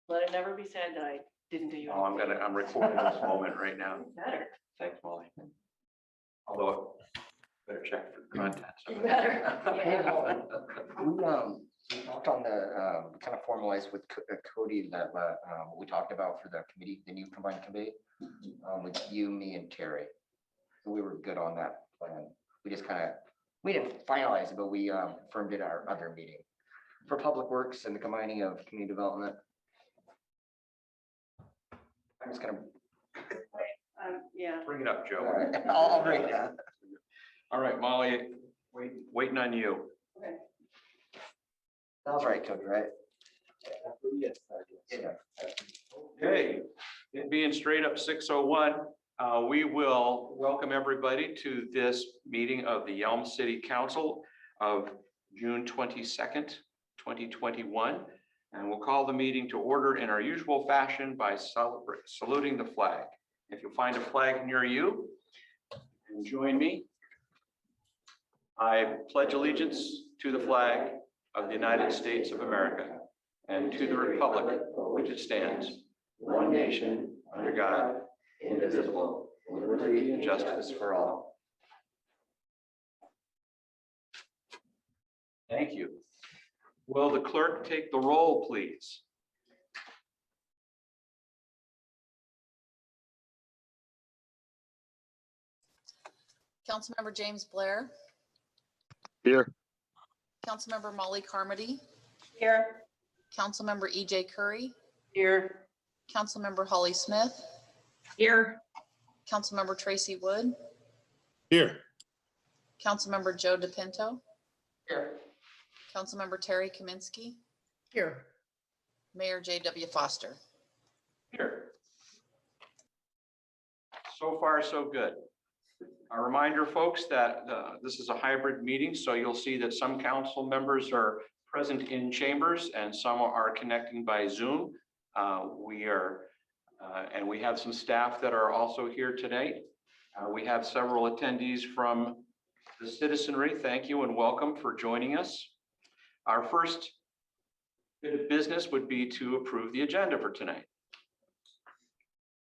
Let it never be said that I didn't do you. Oh, I'm recording this moment right now. Better. Thanks, Molly. Although, better check for the content. You better. Hey, Molly, we talked on the, kind of formalized with Cody that, we talked about for the committee, the new combined committee, with you, me and Terry. So we were good on that plan. We just kind of, we didn't finalize it, but we, firmed it at our other meeting for public works and the combining of community development. I'm just gonna, Yeah. Bring it up, all Joe. right, I'll bring it down. All right, Molly, waiting on you. Okay. That was right, Cody, right? Yes. Yeah. Okay, it being straight up 6:01, we will welcome everybody to this meeting of the Yelm City Council of June 22nd, 2021. And we'll call the meeting to order in our usual fashion by saluting the flag. If you'll find a flag near you, and join me. I pledge allegiance to the flag of the United States of America and to the republic for which it stands, one nation, under God, indivisible, with liberty and justice for all. Thank you. Will the clerk take the roll, please? Councilmember James Blair, Here. Councilmember Molly Carmody, Here. Councilmember EJ Curry, Here. Councilmember Holly Smith, Here. Councilmember Tracy Wood, Here. Councilmember Joe DePinto, Here. Councilmember Terry Kaminsky, Here. Mayor J.W. Foster. Here. So far, so good. A reminder, folks, that this is a hybrid meeting, so you'll see that some council members are present in chambers and some are connecting by Zoom. And we have some staff that are also here today. We have several attendees from the citizenry. Thank you and welcome for joining us. Our first bit of business would be to approve the agenda for tonight.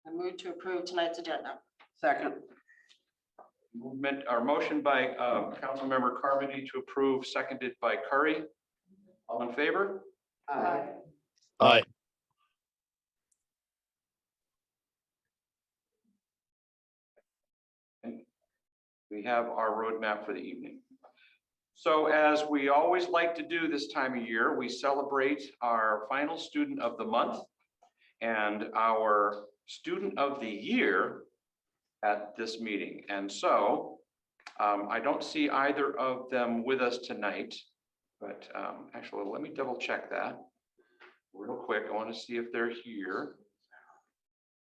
I move to approve tonight's agenda. Second. Motion by Councilmember Carmody to approve, seconded by Curry. All in favor? Aye. Aye. We have our roadmap for the evening. So as we always like to do this time of year, we celebrate our final student of the month and our student of the year at this meeting. And so I don't see either of them with us tonight, but actually, let me double check that real quick. I want to see if they're here.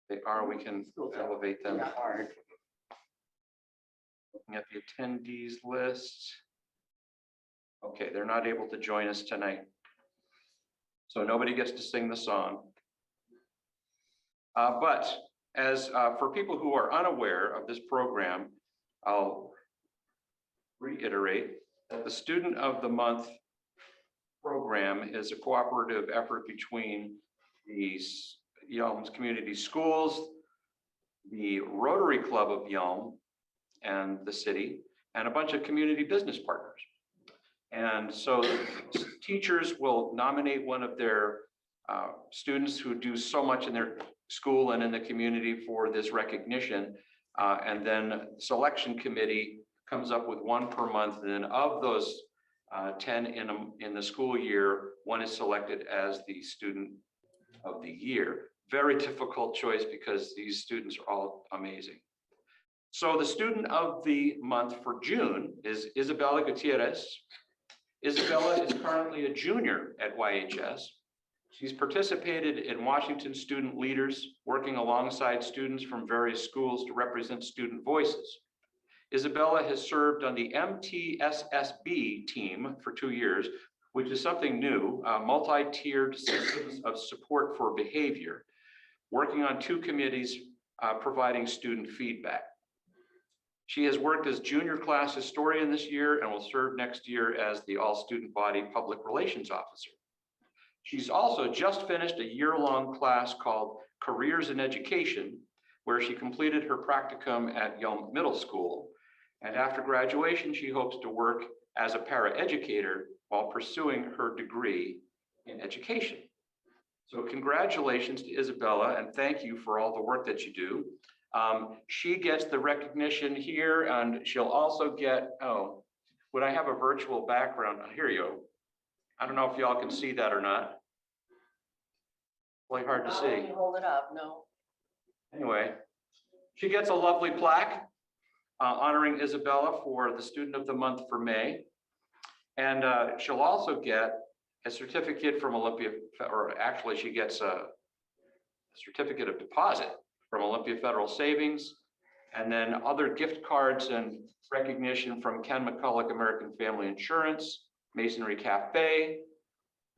They are, we can elevate them. Looking at the attendees list. Okay, they're not able to join us tonight. So nobody gets to sing the song. But as for people who are unaware of this program, I'll reiterate that the Student of the Month program is a cooperative effort between the Yelm Community Schools, the Rotary Club of Yelm and the city, and a bunch of community business partners. And so teachers will nominate one of their students who do so much in their school and in the community for this recognition. And then selection committee comes up with one per month. And then of those 10 in the school year, one is selected as the student of the year. Very difficult choice because these students are all amazing. So the student of the month for June is Isabella Gutierrez. Isabella is currently a junior at YHS. She's participated in Washington Student Leaders, working alongside students from various schools to represent student voices. Isabella has served on the MTSSB team for 2 years, which is something new, multi-tiered systems of support for behavior, working on 2 committees providing student feedback. She has worked as junior class historian this year and will serve next year as the all-student body public relations officer. She's also just finished a year-long class called Careers in Education, where she completed her practicum at Yelm Middle School. And after graduation, she hopes to work as a paraeducator while pursuing her degree in education. So congratulations to Isabella, and thank you for all the work that you do. She gets the recognition here, and she'll also get, oh, would I have a virtual background? Here you go. I don't know if y'all can see that or not. Really hard to see. Hold it up, no. Anyway, she gets a lovely plaque honoring Isabella for the Student of the Month for May. And she'll also get a certificate from Olympia, or actually she gets a certificate of deposit from Olympia Federal Savings, and then other gift cards and recognition from Ken McCulloch American Family Insurance, Masonry Cafe,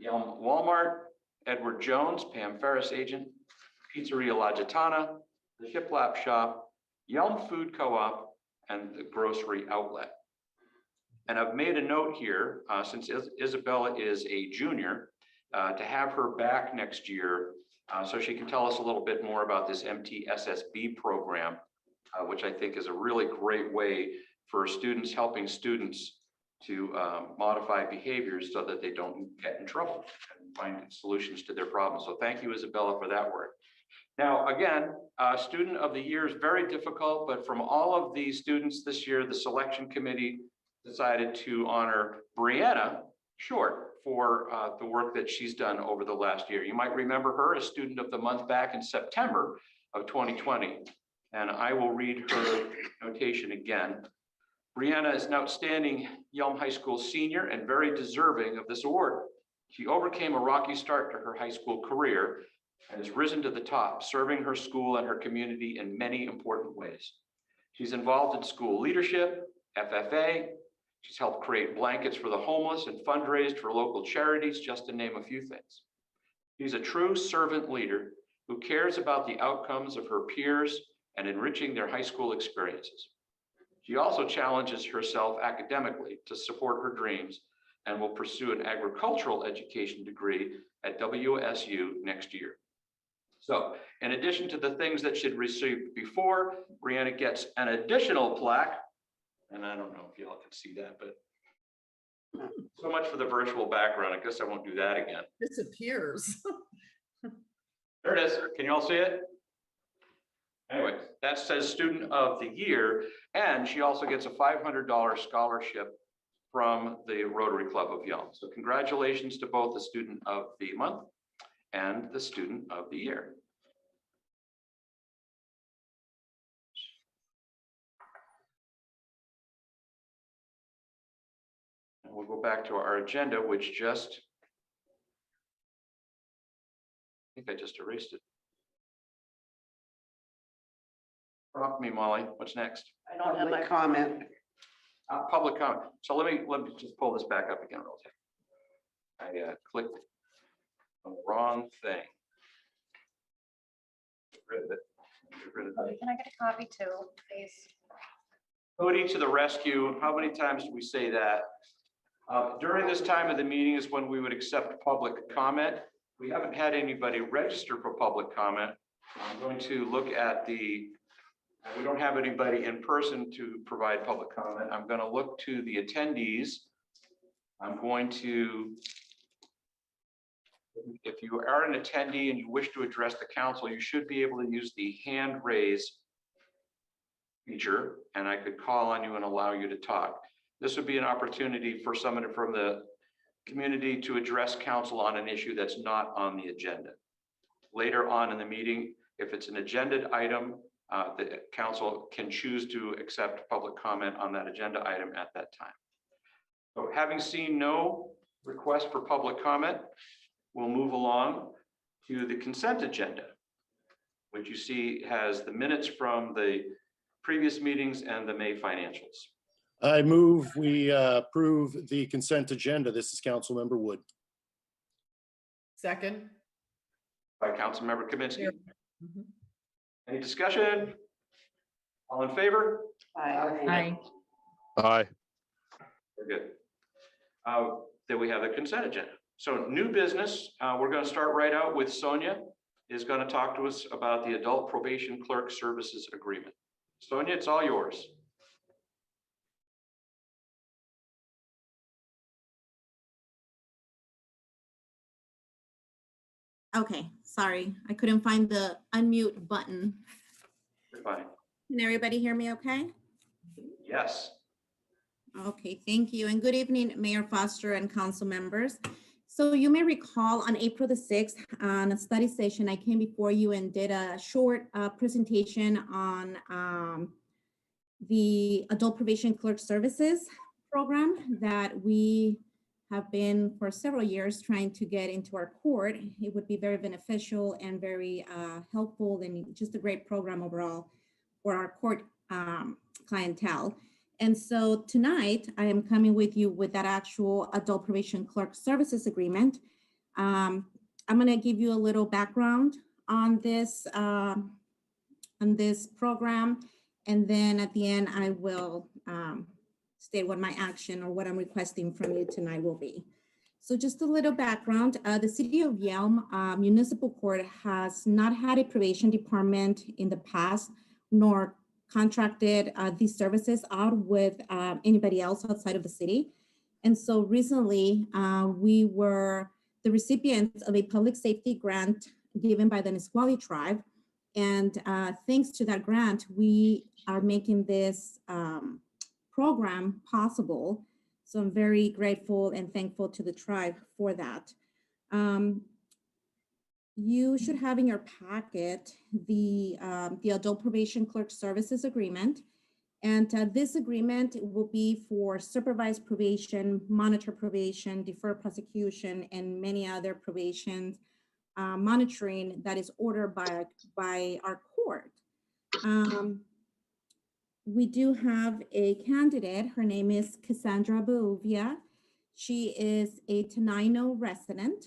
Yelm Walmart, Edward Jones, Pam Ferris agent, Pizzeria La Gitana, the Shiplap Shop, Yelm Food Co-op, and the Grocery Outlet. And I've made a note here, since Isabella is a junior, to have her back next year so she can tell us a little bit more about this MTSSB program, which I think is a really great way for students helping students to modify behaviors so that they don't get in trouble and find solutions to their problems. So thank you, Isabella, for that work. Now, again, Student of the Year is very difficult, but from all of these students this year, the selection committee decided to honor Brianna Short for the work that she's done over the last year. You might remember her as Student of the Month back in September of 2020, and I will read her notation again. Brianna is an outstanding Yelm High School senior and very deserving of this award. She overcame a rocky start to her high school career and has risen to the top, serving her school and her community in many important ways. She's involved in school leadership, FFA. She's helped create blankets for the homeless and fundraised for local charities, just to name a few things. She's a true servant leader who cares about the outcomes of her peers and enriching their high school experiences. She also challenges herself academically to support her dreams and will pursue an agricultural education degree at WSU next year. So in addition to the things that she'd received before, Brianna gets an additional plaque. And I don't know if y'all can see that, but so much for the virtual background. I guess I won't do that again. Disappears. There it is. Can you all see it? Anyway, that says Student of the Year, and she also gets a $500 scholarship from the Rotary Club of Yelm. So congratulations to both the Student of the Month and the Student of the Year. And we'll go back to our agenda, which just, I think I just erased it. Prompt me, Molly. What's next? I don't have my Public comment. Public comment. So let me just pull this back up again real quick. I clicked on the wrong thing. Get rid of it. Get rid of it. Can I get a copy too, please? Cody to the rescue. How many times do we say that? During this time of the meeting is when we would accept public comment. We haven't had anybody register for public comment. I'm going to look at the, we don't have anybody in person to provide public comment. I'm going to look to the attendees. I'm going to, if you are an attendee and you wish to address the council, you should be able to use the hand raise feature, and I could call on you and allow you to talk. This would be an opportunity for someone from the community to address council on an issue that's not on the agenda. Later on in the meeting, if it's an agenda item, the council can choose to accept public comment on that agenda item at that time. So having seen no request for public comment, we'll move along to the consent agenda, which you see has the minutes from the previous meetings and the May financials. I move we approve the consent agenda. This is Councilmember Wood. Second. By Councilmember Kaminsky. Here. Mhm. Any discussion? All in favor? Aye. Aye. Very good. Then we have the consent agenda. So new business, we're going to start right out with Sonia is going to talk to us about the Adult Probation Clerk Services Agreement. Sonia, it's all yours. Okay, sorry, I couldn't find the unmute button. You're fine. Can everybody hear me okay? Yes. Okay, thank you. And good evening, Mayor Foster and council members. So you may recall on April the 6th, on a study session, I came before you and did a short presentation on the Adult Probation Clerk Services program that we have been for several years trying to get into our court. It would be very beneficial and very helpful and just a great program overall for our court clientele. And so tonight I am coming with you with that actual Adult Probation Clerk Services Agreement. I'm going to give you a little background on this program. And then at the end, I will state what my action or what I'm requesting from you tonight will be. So just a little background, the City of Yelm Municipal Court has not had a probation department in the past, nor contracted these services out with anybody else outside of the city. And so recently, we were the recipients of a public safety grant given by the Nisqually tribe. And thanks to that grant, we are making this program possible. So I'm very grateful and thankful to the tribe for that. You should have in your packet the Adult Probation Clerk Services Agreement. And this agreement will be for supervised probation, monitor probation, deferred prosecution, and many other probation monitoring that is ordered by our court. We do have a candidate. Her name is Cassandra Bouvia. She is a Tenino resident,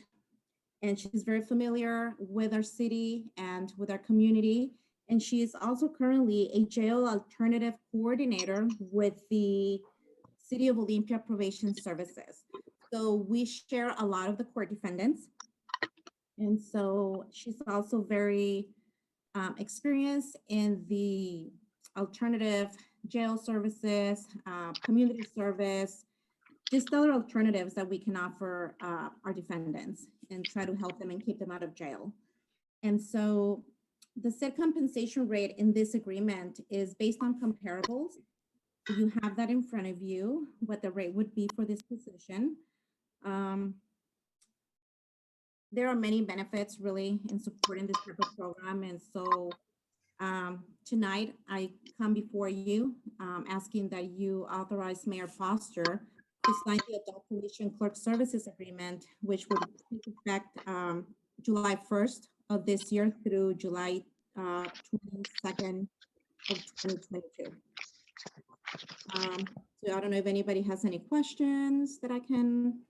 and she's very familiar with our city and with our community. And she is also currently a jail alternative coordinator with the City of Olympia Probation Services. So we share a lot of the court defendants. And so she's also very experienced in the alternative jail services, community service, just other alternatives that we can offer our defendants and try to help them and keep them out of jail. And so the said compensation rate in this agreement is based on comparables. You have that in front of you, what the rate would be for this position. There are many benefits really in supporting this type of program. And so tonight I come before you asking that you authorize Mayor Foster to sign the Adult Probation Clerk Services Agreement, which would take effect July 1st of this year through July 22nd of 2022. So I don't know if anybody has any questions that I can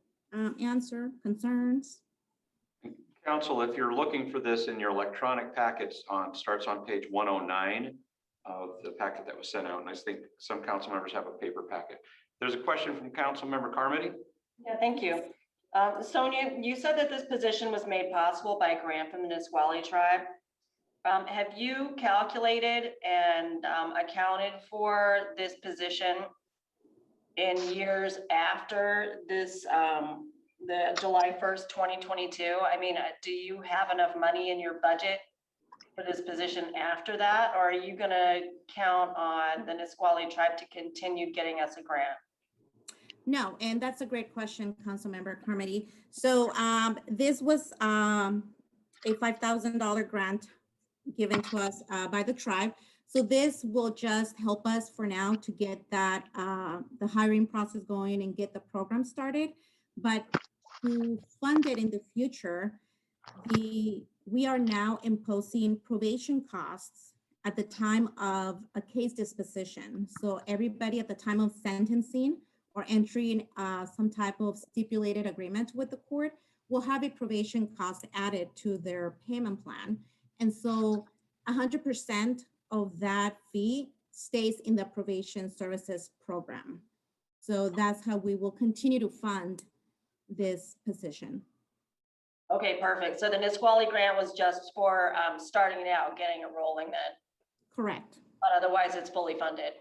answer, concerns. Council, if you're looking for this in your electronic packets starts on page 109 of the packet that was sent out. And I think some council members have a paper packet. There's a question from Council Member Carmody. Yeah, thank you. Sonia, you said that this position was made possible by a grant from the Nisqually tribe. Have you calculated and accounted for this position in years after this, the July 1st, 2022? I mean, do you have enough money in your budget for this position after that? Or are you gonna count on the Nisqually tribe to continue getting us a grant? No, and that's a great question, Councilmember Carmody. So this was a $5,000 grant given to us by the tribe. So this will just help us for now to get that the hiring process going and get the program started. But to fund it in the future, we are now imposing probation costs at the time of a case disposition. So everybody at the time of sentencing or entering some type of stipulated agreement with the court will have a probation cost added to their payment plan. And so 100% of that fee stays in the probation services program. So that's how we will continue to fund this position. Okay, perfect. So the Nisqually grant was just for starting it out, getting it rolling then, Correct. but otherwise it's fully funded.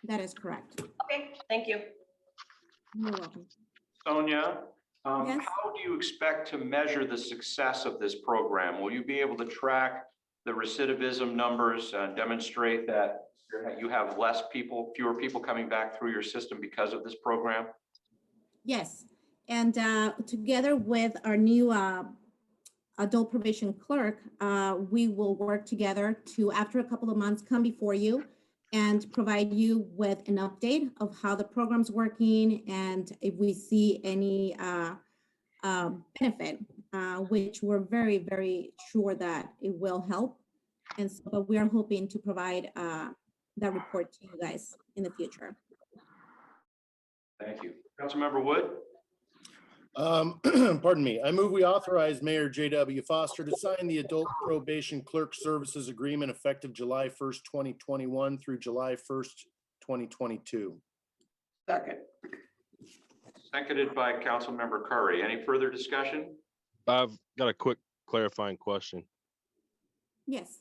That is correct. Okay, thank you. You're welcome. Sonia, Yes. how do you expect to measure the success of this program? Will you be able to track the recidivism numbers and demonstrate that you have fewer people coming back through your system because of this program? Yes, and together with our new adult probation clerk, we will work together to, after a couple of months, come before you and provide you with an update of how the program's working and if we see any benefit, which we're very, very sure that it will help. And so, but we are hoping to provide that report to you guys in the future. Thank you. Councilmember Wood? Pardon me. I move we authorize Mayor J.W. Foster to sign the Adult Probation Clerk Services Agreement effective July 1st, 2021 through July 1st, 2022. Second. Seconded by Councilmember Curry. Any further discussion? I've got a quick clarifying question. Yes.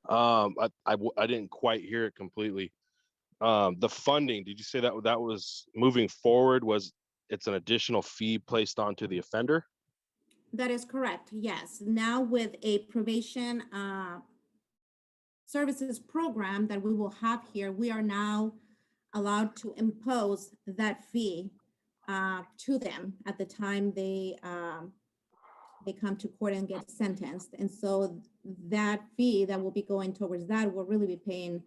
I didn't quite hear it completely. The funding, did you say that was moving forward? It's an additional fee placed onto the offender? That is correct. Yes. Now with a probation services program that we will have here, we are now allowed to impose that fee to them at the time they come to court and get sentenced. And so that fee that will be going towards that will really be paying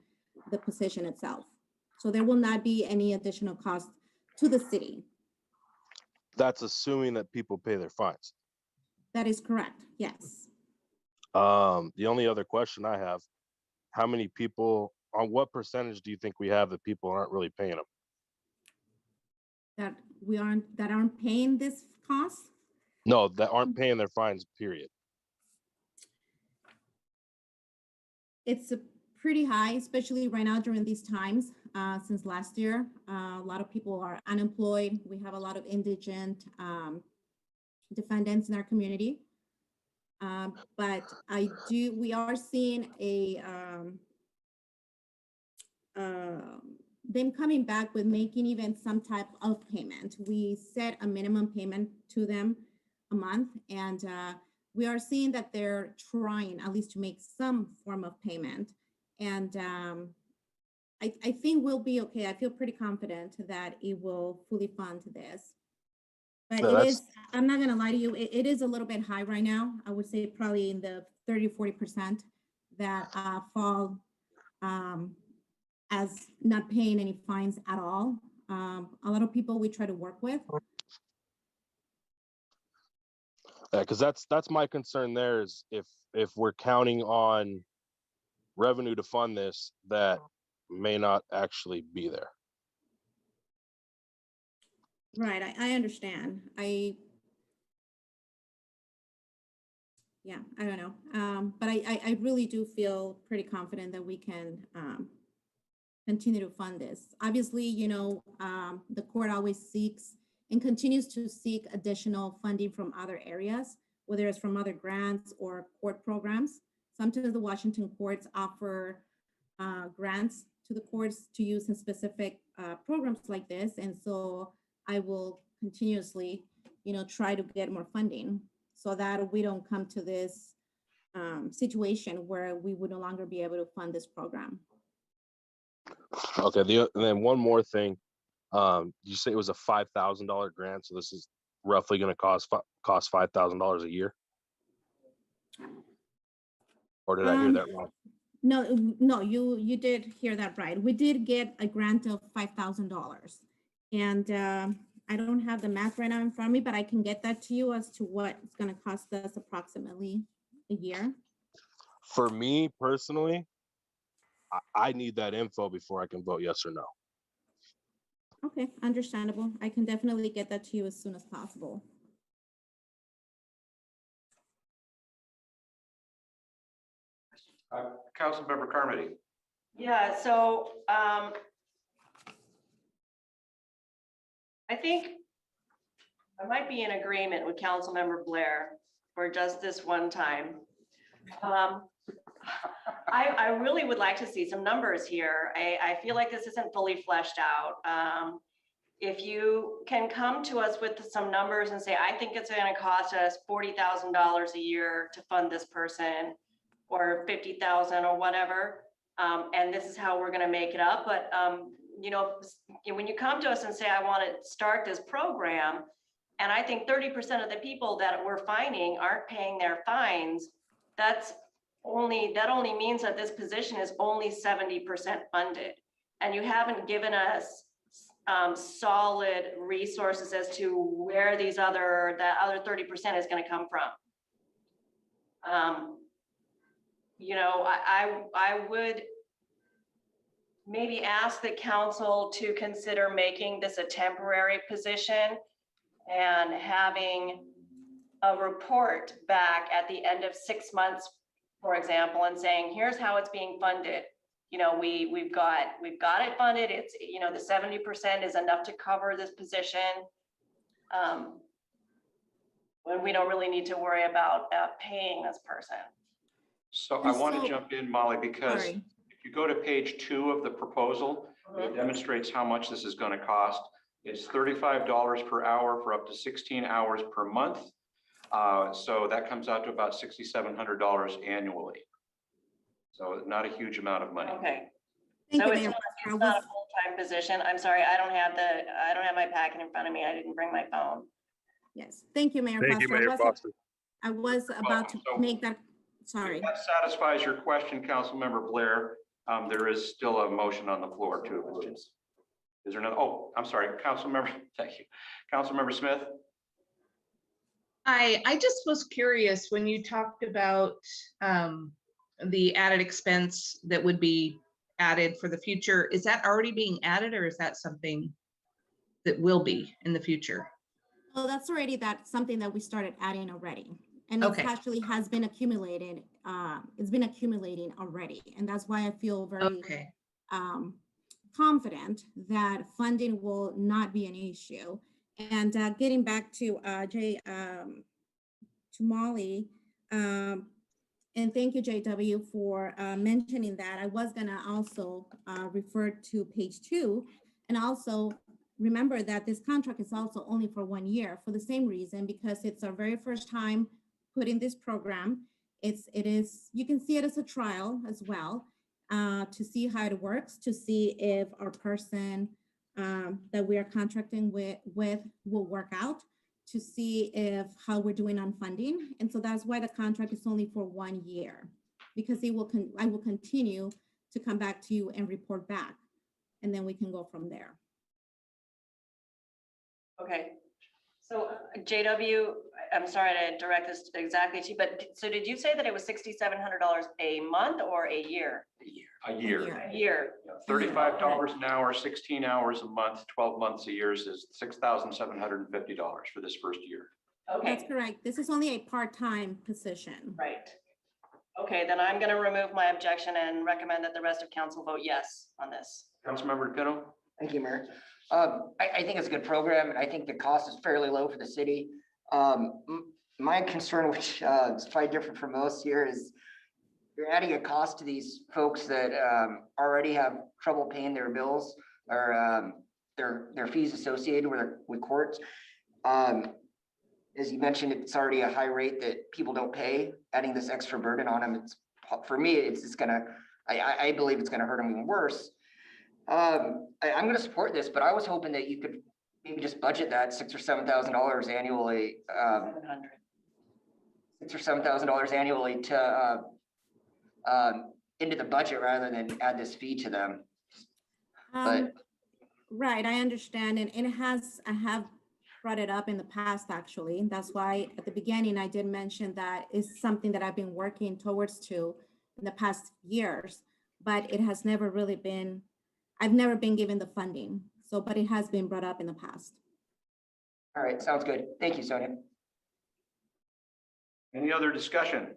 the position itself. So there will not be any additional cost to the city. That's assuming that people pay their fines. That is correct. Yes. The only other question I have, how many people, on what percentage do you think we have that people aren't really paying them? That aren't paying this cost? No, that aren't paying their fines, period. It's a pretty high, especially right now during these times. Since last year, a lot of people are unemployed. We have a lot of indigent defendants in our community. But we are seeing them coming back with making even some type of payment. We set a minimum payment to them a month, and we are seeing that they're trying at least to make some form of payment. And I think we'll be okay. I feel pretty confident that it will fully fund this. But Yeah, I'm not gonna lie to you, it is a little bit high right now. I would say probably in the 30-40% that fall as not paying any fines at all. A lot of people we try to work with. Yeah, because that's my concern there is if we're counting on revenue to fund this, that may not actually be there. Right, I understand. I don't know. But I really do feel pretty confident that we can continue to fund this. Obviously, you know, the court always seeks and continues to seek additional funding from other areas, whether it's from other grants or court programs. Sometimes the Washington courts offer grants to the courts to use in specific programs like this. And so I will continuously, you know, try to get more funding so that we don't come to this situation where we would no longer be able to fund this program. Okay, and then one more thing. You say it was a $5,000 grant, so this is roughly going to cost $5,000 a year? Or did I hear that wrong? No, you did hear that right. We did get a grant of $5,000. And I don't have the math right now in front of me, but I can get that to you as to what it's going to cost us approximately a year. For me personally, I need that info before I can vote yes or no. Okay, understandable. I can definitely get that to you as soon as possible. Councilmember Carmody. Yeah, so I think I might be in agreement with Councilmember Blair for just this one time. I really would like to see some numbers here. I feel like this isn't fully fleshed out. If you can come to us with some numbers and say, I think it's gonna cost us $40,000 a year to fund this person, or 50,000 or whatever, and this is how we're gonna make it up. But you know, when you come to us and say, I want to start this program, and I think 30% of the people that we're fining aren't paying their fines, that only means that this position is only 70% funded. And you haven't given us solid resources as to where that other 30% is going to come from. You know, I would maybe ask the council to consider making this a temporary position and having a report back at the end of 6 months, for example, and saying, here's how it's being funded. You know, we've got it funded. It's, you know, the 70% is enough to cover this position. When we don't really need to worry about paying this person. So I want to jump in, Molly, because Sorry. if you go to page 2 of the proposal, it demonstrates how much this is going to cost. It's $35 per hour for up to 16 hours per month. So that comes out to about $6,700 annually. So not a huge amount of money. Okay. Thank So you, it's Mayor not, Foster. I it's not a was- full-time position. I'm sorry, I don't have my packet in front of me. I didn't bring my phone. Yes, thank you, Mayor Thank you, Foster. Mayor Foster. I was about to So- make that, sorry. If that satisfies your question, Councilmember Blair, there is still a motion on the floor too. Is there another? Oh, I'm sorry, Councilmember, thank you. Councilmember Smith? I just was curious when you talked about the added expense that would be added for the future. Is that already being added, or is that something that will be in the future? Oh, that's something that we started adding already. And it Okay. actually has been accumulated. It's been accumulating already. And that's why I feel very Okay. confident that funding will not be an issue. And getting back to to Molly, and thank you, JW, for mentioning that. I was gonna also refer to page 2, and also remember that this contract is also only for 1 year for the same reason, because it's our very first time putting this program. It is, you can see it as a trial as well, to see how it works, to see if our person that we are contracting with will work out, to see if how we're doing on funding. And so that's why the contract is only for 1 year, because I will continue to come back to you and report back, and then we can go from there. Okay. So JW, I'm sorry to direct this exactly to you, but so did you say that it was $6,700 a month or a year? A year. A year. $35 an hour, 16 hours a month, 12 months a year is $6,750 for this first year. That's Okay, correct. This is only a part-time position. right. Okay, then I'm going to remove my objection and recommend that the rest of council vote yes on this. Councilmember DePinto? Thank you, Mayor. I think it's a good program, and I think the cost is fairly low for the city. My concern, which is probably different from most here, is you're adding a cost to these folks that already have trouble paying their bills or their fees associated with courts. As you mentioned, it's already a high rate that people don't pay. Adding this extra burden on them, it's, for me, it's just gonna, I believe it's gonna hurt them even worse. I'm gonna support this, but I was hoping that you could maybe just budget that $6,000 or $7,000 annually, 700. $6,000 or $7,000 annually to into the budget rather than add this fee to them. But Right, I understand, and I have brought it up in the past, actually. That's why at the beginning, I did mention that is something that I've been working towards to in the past years, but it has never really been, I've never been given the funding. So, but it has been brought up in the past. all right, sounds good. Thank you, Sonia. Any other discussion?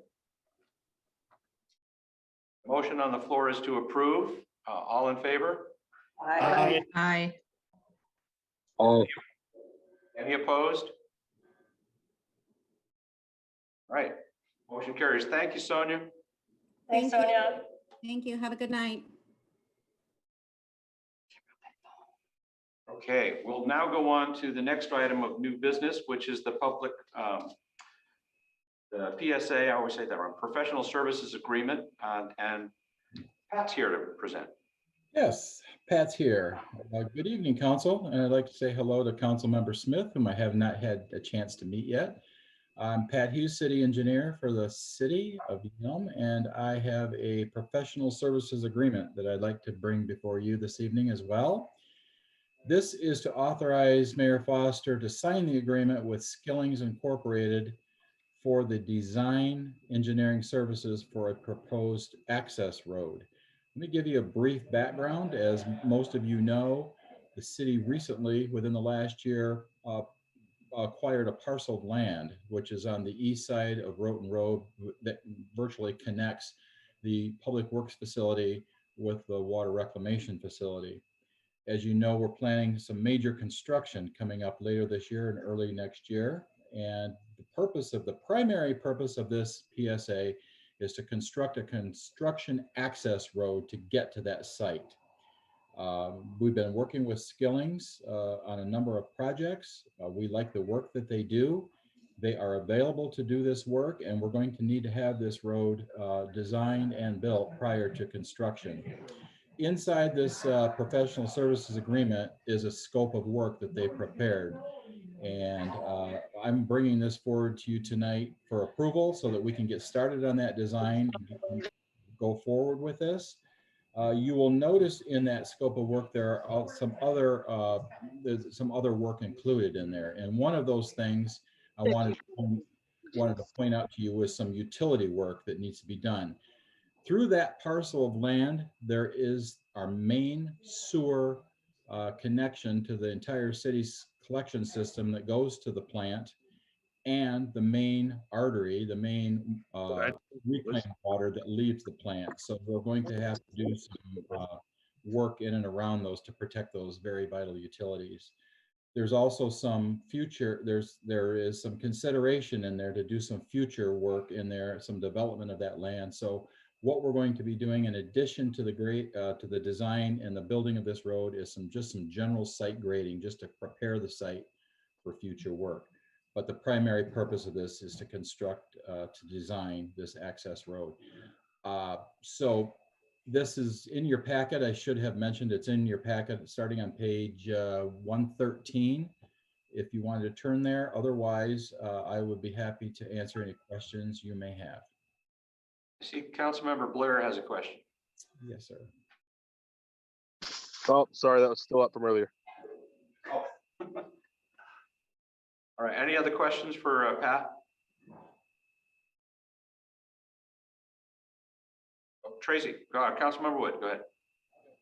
Motion on the floor is to approve. All in favor? Aye. Aye. Oh, Any opposed? Right. Motion carries. Thank you, Sonia. Thanks, Thank you. Sonia. Thank you. Have a good night. Okay, we'll now go on to the next item of new business, which is the public, the PSA, I always say that wrong, Professional Services Agreement, and Pat's here to present. Yes, Pat's here. Good evening, Council, and I'd like to say hello to Councilmember Smith, whom I have not had a chance to meet yet. I'm Pat Hughes, City Engineer for the City of Yelm, and I have a professional services agreement that I'd like to bring before you this evening as well. This is to authorize Mayor Foster to sign the agreement with Skillings Incorporated for the design engineering services for a proposed access road. Let me give you a brief background. As most of you know, the city recently, within the last year, acquired a parcel of land, which is on the east side of Roten Road that virtually connects the Public Works facility with the water reclamation facility. As you know, we're planning some major construction coming up later this year and early next year. And the primary purpose of this PSA is to construct a construction access road to get to that site. We've been working with Skillings on a number of projects. We like the work that they do. They are available to do this work, and we're going to need to have this road designed and built prior to construction. Inside this professional services agreement is a scope of work that they prepared. And I'm bringing this forward to you tonight for approval so that we can get started on that design and go forward with this. You will notice in that scope of work, there are there's some other work included in there. And one of those things I wanted to point out to you was some utility work that needs to be done. Through that parcel of land, there is our main sewer connection to the entire city's collection system that goes to the plant, and the main artery, the main reclaimed water that leaves the plant. So we're going to have to do some work in and around those to protect those very vital utilities. There's also some future, there is some consideration in there to do some future work in there, some development of that land. So what we're going to be doing in addition to the design and the building of this road is just some general site grading, just to prepare the site for future work. But the primary purpose of this is to construct, to design this access road. So this is in your packet. I should have mentioned it's in your packet starting on page 113. If you wanted to turn there, otherwise I would be happy to answer any questions you may have. I see Councilmember Blair has a question. Yes, sir. Oh, sorry, that was still up from earlier. All right, any other questions for Pat? Oh, Tracy, Councilmember Wood, go ahead.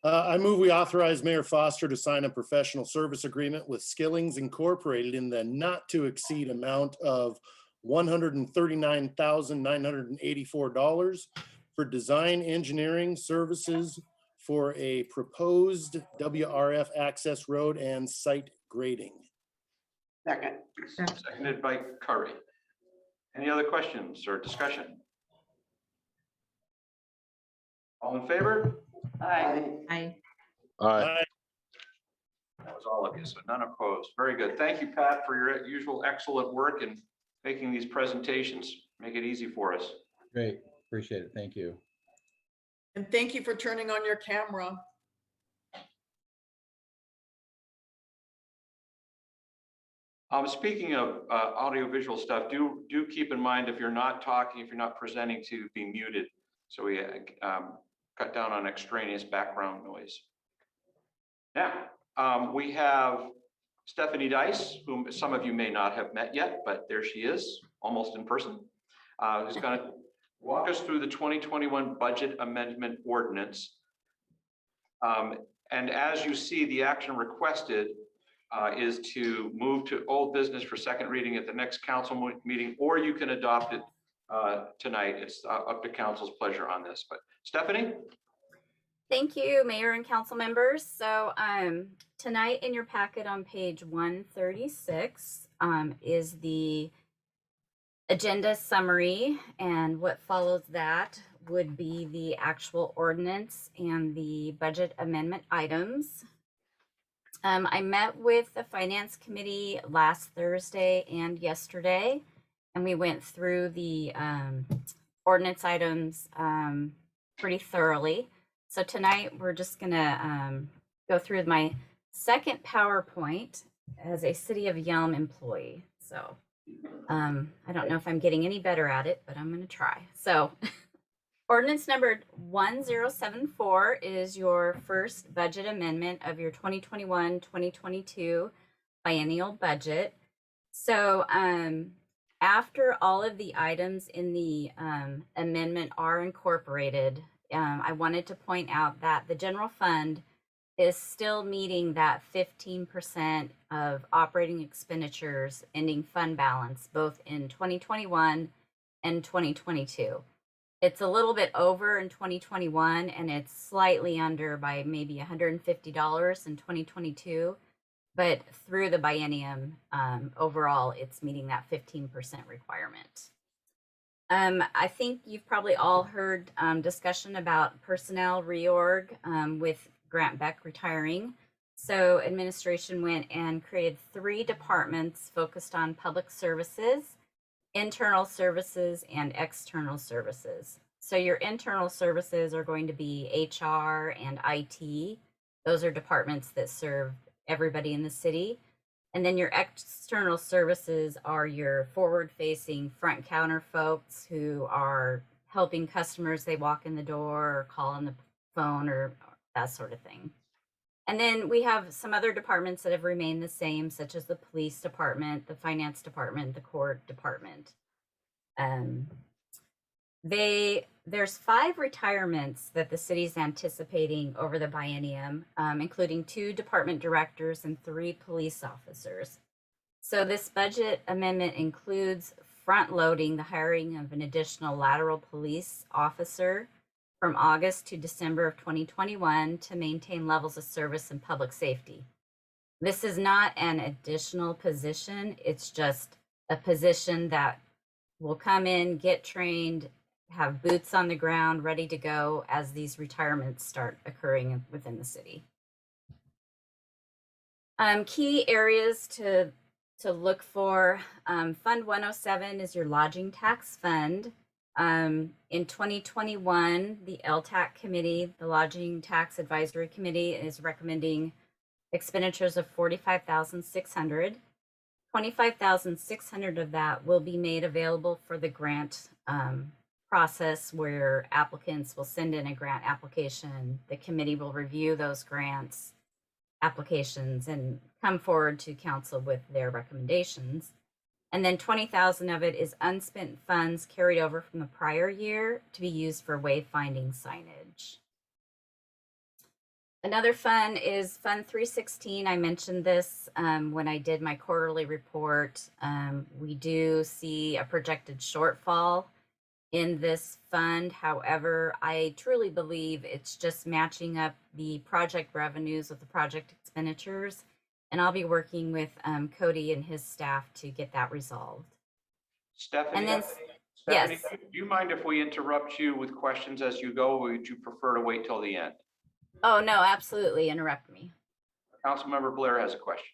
I move we authorize Mayor Foster to sign a professional service agreement with Skillings Incorporated in the not to exceed amount of $139,984 for design engineering services for a proposed WRF access road and site grading. Second. Seconded by Curry. Any other questions or discussion? All in favor? Aye. Aye. That was all of you, so none opposed. Very good. Thank you, Pat, for your usual excellent work in making these presentations. Make it easy for us. Great, appreciate it. Thank you. And thank you for turning on your camera. Speaking of audiovisual stuff, do keep in mind if you're not talking, if you're not presenting, to be muted. So we cut down on extraneous background noise. Now, we have Stephanie Dice, whom some of you may not have met yet, but there she is, almost in person, who's going to walk us through the 2021 budget amendment ordinance. And as you see, the action requested is to move to old business for second reading at the next council meeting, or you can adopt it tonight. It's up to council's pleasure on this. But Stephanie? Thank you, Mayor and council members. So tonight in your packet on page 136 is the agenda summary, and what follows that would be the actual ordinance and the budget amendment items. I met with the Finance Committee last Thursday and yesterday, and we went through the ordinance items pretty thoroughly. So tonight we're just gonna go through my second PowerPoint as a City of Yelm employee. So I don't know if I'm getting any better at it, but I'm gonna try. So ordinance number 1074 is your first budget amendment of your 2021-2022 biennial budget. So after all of the items in the amendment are incorporated, I wanted to point out that the general fund is still meeting that 15% of operating expenditures ending fund balance, both in 2021 and 2022. It's a little bit over in 2021, and it's slightly under by maybe $150 in 2022. But through the biennium, overall, it's meeting that 15% requirement. I think you've probably all heard discussion about personnel reorg with Grant Beck retiring. So administration went and created 3 departments focused on public services, internal services, and external services. So your internal services are going to be HR and IT. Those are departments that serve everybody in the city. And then your external services are your forward-facing front counter folks who are helping customers they walk in the door or call on the phone or that sort of thing. And then we have some other departments that have remained the same, such as the police department, the finance department, the court department. There's 5 retirements that the city's anticipating over the biennium, including 2 department directors and 3 police officers. So this budget amendment includes front loading the hiring of an additional lateral police officer from August to December of 2021 to maintain levels of service and public safety. This is not an additional position. It's just a position that will come in, get trained, have boots on the ground, ready to go as these retirements start occurring within the city. Key areas to look for, Fund 107 is your lodging tax fund. In 2021, the LTAC committee, the Lodging Tax Advisory Committee, is recommending expenditures of $45,600. $25,600 of that will be made available for the grant process, where applicants will send in a grant application. The committee will review those grants applications and come forward to council with their recommendations. And then 20,000 of it is unspent funds carried over from the prior year to be used for wayfinding signage. Another fund is Fund 316. I mentioned this when I did my quarterly report. We do see a projected shortfall in this fund. However, I truly believe it's just matching up the project revenues with the project expenditures. And I'll be working with Cody and his staff to get that resolved. Stephanie, And then, Stephanie, yes. do you mind if we interrupt you with questions as you go, or would you prefer to wait till the end? Oh, no, absolutely. Interrupt me. Councilmember Blair has a question.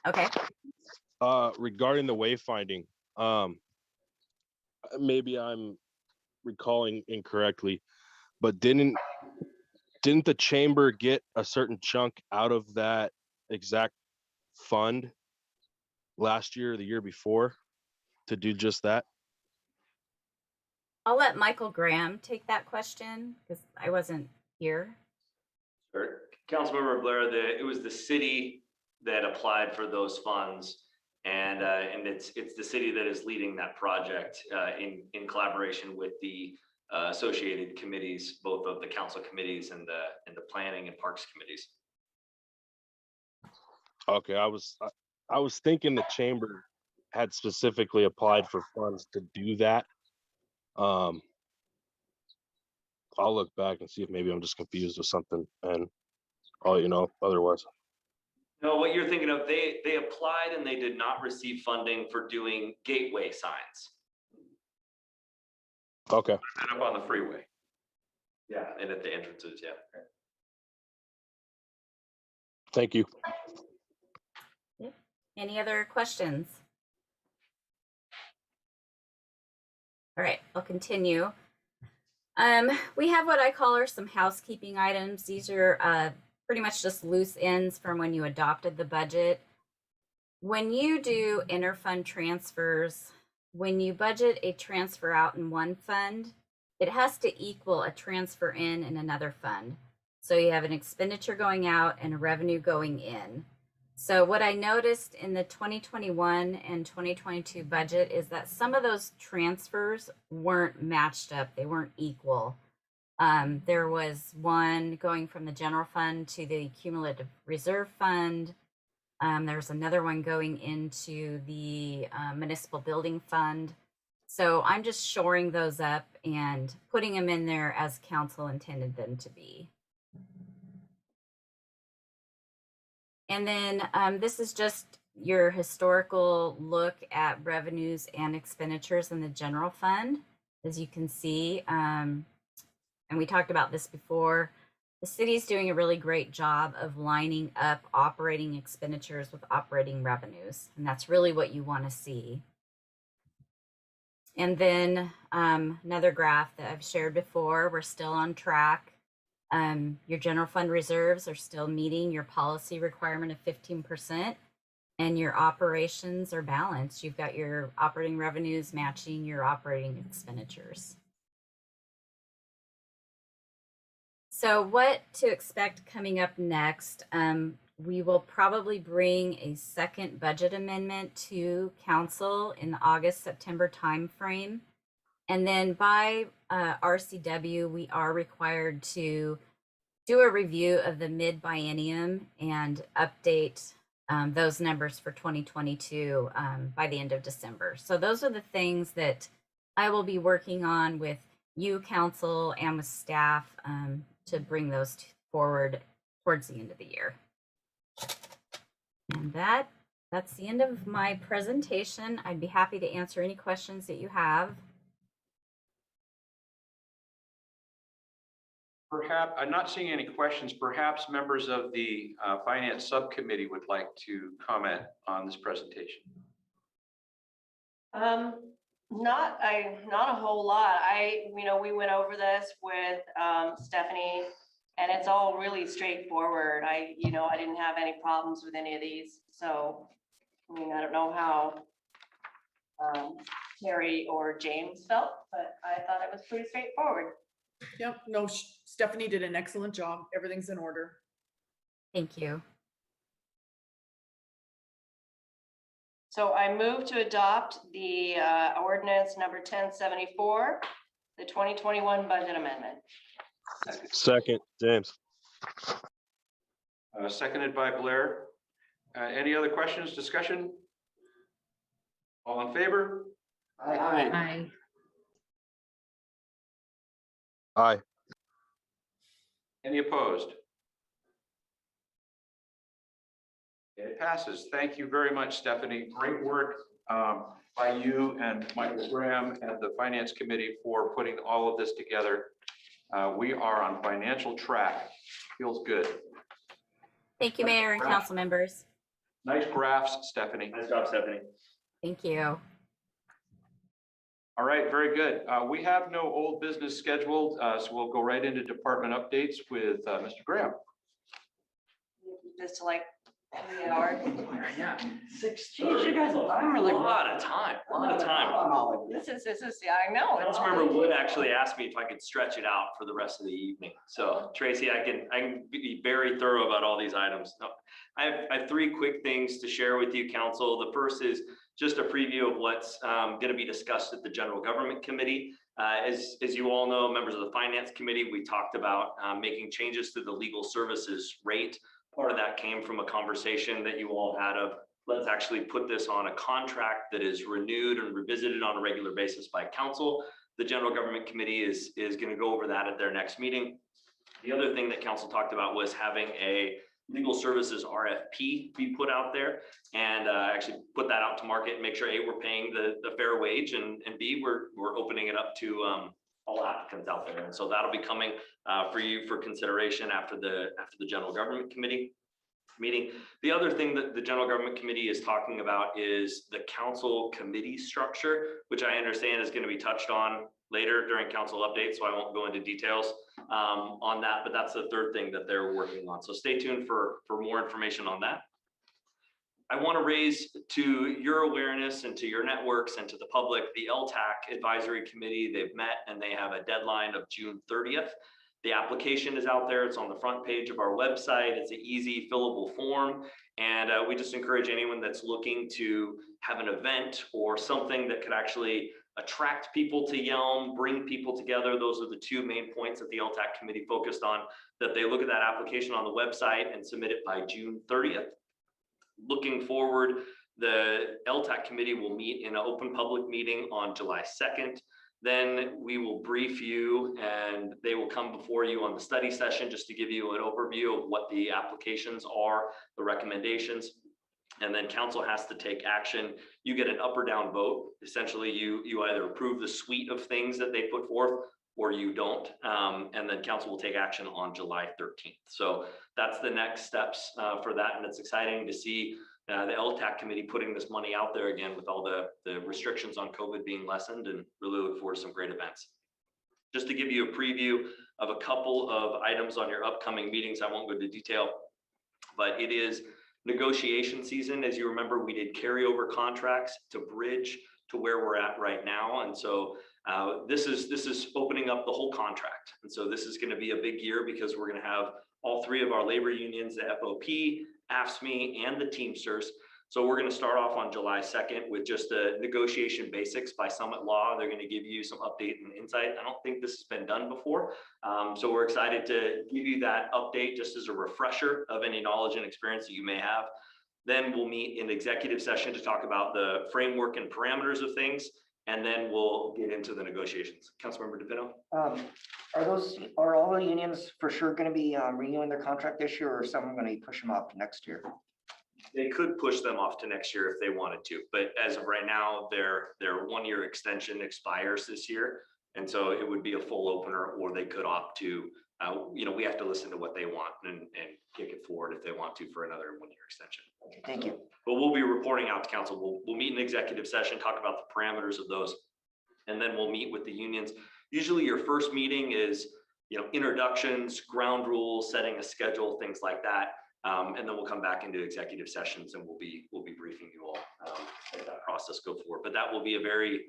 Okay. Regarding the wayfinding, maybe I'm recalling incorrectly, but didn't the chamber get a certain chunk out of that exact fund last year or the year before to do just that? I'll let Michael Graham take that question because I wasn't here. Sure. Councilmember Blair, it was the city that applied for those funds, and it's the city that is leading that project in collaboration with the associated committees, both of the council committees and the planning and parks committees. Okay, I was thinking the chamber had specifically applied for funds to do that. I'll look back and see if maybe I'm just confused with something, and I'll let you know otherwise. No, what you're thinking of, they applied and they did not receive funding for doing gateway signs. Okay, And up on the freeway. Yeah, and at the entrances, yeah. thank you. Any other questions? All right, I'll continue. We have what I call are some housekeeping items. These are pretty much just loose ends from when you adopted the budget. When you do interfund transfers, when you budget a transfer out in one fund, it has to equal a transfer in another fund. So you have an expenditure going out and a revenue going in. So what I noticed in the 2021 and 2022 budget is that some of those transfers weren't matched up. They weren't equal. There was one going from the general fund to the cumulative reserve fund. There's another one going into the municipal building fund. So I'm just shoring those up and putting them in there as council intended them to be. And then this is just your historical look at revenues and expenditures in the general fund. As you can see, and we talked about this before, the city is doing a really great job of lining up operating expenditures with operating revenues. And that's really what you want to see. And then another graph that I've shared before, we're still on track. Your general fund reserves are still meeting your policy requirement of 15%, and your operations are balanced. You've got your operating revenues matching your operating expenditures. So what to expect coming up next? We will probably bring a second budget amendment to council in the August-September timeframe. And then by RCW, we are required to do a review of the mid-biennium and update those numbers for 2022 by the end of December. So those are the things that I will be working on with you, council, and with staff to bring those forward towards the end of the year. And that's the end of my presentation. I'd be happy to answer any questions that you have. Perhaps, I'm not seeing any questions. Perhaps members of the Finance Subcommittee would like to comment on this presentation. Not a whole lot. We went over this with Stephanie, and it's all really straightforward. I didn't have any problems with any of these. So, I don't know how Terry or James felt, but I thought it was pretty straightforward. Yep, no, Stephanie did an excellent job. Everything's in order. Thank you. So I move to adopt the ordinance number 1074, the 2021 budget amendment. Second, James. Seconded by Blair. Any other questions, discussion? All in favor? Aye. Aye. Any opposed? It passes. Thank you very much, Stephanie. Great work by you and Michael Graham and the Finance Committee for putting all of this together. We are on financial track. Feels good. Thank you, Mayor and council members. Nice graphs, Stephanie. Nice job, Stephanie. Thank you. All right, very good. We have no old business scheduled, so we'll go right into department updates with Mr. Graham. Just to like 3 hours. Yeah. 16. You guys, I'm really. A lot of time. This is, yeah, I know. Councilmember Wood actually asked me if I could stretch it out for the rest of the evening. So Tracy, I can be very thorough about all these items. No, I have 3 quick things to share with you, council. The first is just a preview of what's going to be discussed at the General Government Committee. As you all know, members of the Finance Committee, we talked about making changes to the legal services rate. Part of that came from a conversation that you all had of, let's actually put this on a contract that is renewed and revisited on a regular basis by council. The General Government Committee is going to go over that at their next meeting. The other thing that council talked about was having a legal services RFP be put out there and actually put that out to market and make sure A, we're paying the fair wage, and B, we're opening it up to all applicants out there. And so that'll be coming for you for consideration after the General Government Committee meeting. The other thing that the General Government Committee is talking about is the council committee structure, which I understand is going to be touched on later during council updates, so I won't go into details on that, but that's the third thing that they're working on. So stay tuned for more information on that. I want to raise to your awareness and to your networks and to the public, the LTAC Advisory Committee. They've met and they have a deadline of June 30th. The application is out there. It's on the front page of our website. It's an easy fillable form. And we just encourage anyone that's looking to have an event or something that could actually attract people to Yelm, bring people together. Those are the two main points that the LTAC committee focused on, that they look at that application on the website and submit it by June 30th. Looking forward, the LTAC committee will meet in an open public meeting on July 2nd. Then we will brief you and they will come before you on the study session just to give you an overview of what the applications are, the recommendations, and then council has to take action. You get an up or down vote. Essentially, you either approve the suite of things that they put forth or you don't, and then council will take action on July 13th. So that's the next steps for that, and it's exciting to see the LTAC committee putting this money out there again with all the restrictions on COVID being lessened, and really look forward to some great events. Just to give you a preview of a couple of items on your upcoming meetings, I won't go into detail, but it is negotiation season. As you remember, we did carryover contracts to bridge to where we're at right now. And so this is opening up the whole contract. And so this is going to be a big year because we're going to have all three of our labor unions, the FOP, AFSCME, and the Teamsters. So we're going to start off on July 2nd with just the negotiation basics by Summit Law. They're going to give you some update and insight. I don't think this has been done before. So we're excited to give you that update just as a refresher of any knowledge and experience that you may have. Then we'll meet in executive session to talk about the framework and parameters of things. And then we'll get into the negotiations. Councilmember DePino? Are all the unions for sure going to be renewing their contract this year, or some going to push them off to next year? They could push them off to next year if they wanted to, but as of right now, their 1-year extension expires this year. And so it would be a full opener, or they could opt to, we have to listen to what they want and kick it forward if they want to for another 1-year extension. Okay, thank you. But we'll be reporting out to council. We'll meet in executive session, talk about the parameters of those, and then we'll meet with the unions. Usually your first meeting is, introductions, ground rules, setting a schedule, things like that. And then we'll come back into executive sessions and we'll be briefing you all as that process go forward. But that will be a very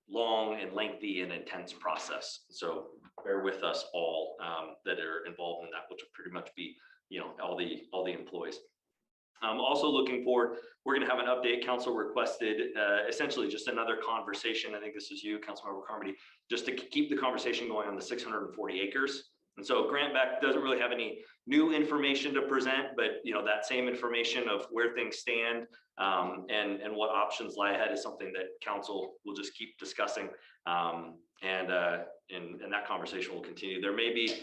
long and lengthy and intense process. So bear with us all that are involved in that, which will pretty much be, all the employees. Also looking forward, we're going to have an update. Council requested essentially just another conversation. I think this is you, Councilmember Carmody, just to keep the conversation going on the 640 acres. And so Grant Beck doesn't really have any new information to present, but that same information of where things stand and what options lie ahead is something that council will just keep discussing. And that conversation will continue. There may be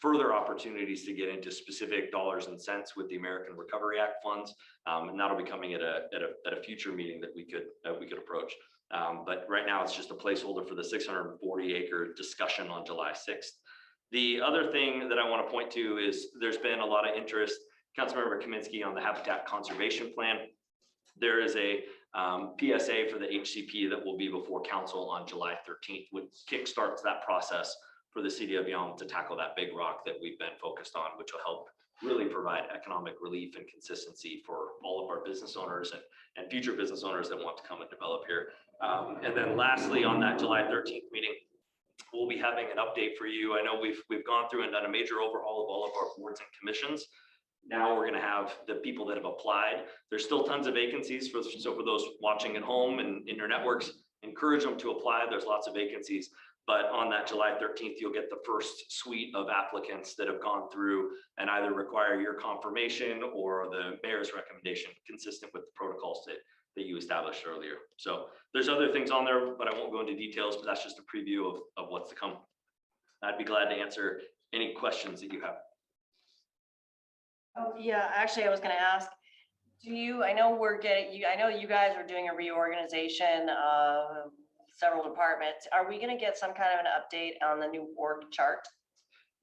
further opportunities to get into specific dollars and cents with the American Recovery Act funds, and that'll be coming at a future meeting that we could approach. But right now it's just a placeholder for the 640 acre discussion on July 6th. The other thing that I want to point to is there's been a lot of interest, Councilmember Kaminsky, on the Habitat Conservation Plan. There is a PSA for the HCP that will be before council on July 13th, which kickstarts that process for the city of Yelm to tackle that big rock that we've been focused on, which will help really provide economic relief and consistency for all of our business owners and future business owners that want to come and develop here. And then lastly, on that July 13th meeting, we'll be having an update for you. I know we've gone through and done a major overhaul of all of our boards and commissions. Now we're going to have the people that have applied. There's still tons of vacancies so for those watching at home and in your networks, encourage them to apply. There's lots of vacancies. But on that July 13th, you'll get the first suite of applicants that have gone through and either require your confirmation or the mayor's recommendation consistent with the protocols that you established earlier. So there's other things on there, but I won't go into details, but that's just a preview of what's to come. I'd be glad to answer any questions that you have. Oh, yeah, actually, I was gonna ask, I know I know you guys are doing a reorganization of several departments. Are we gonna get some kind of an update on the new org chart?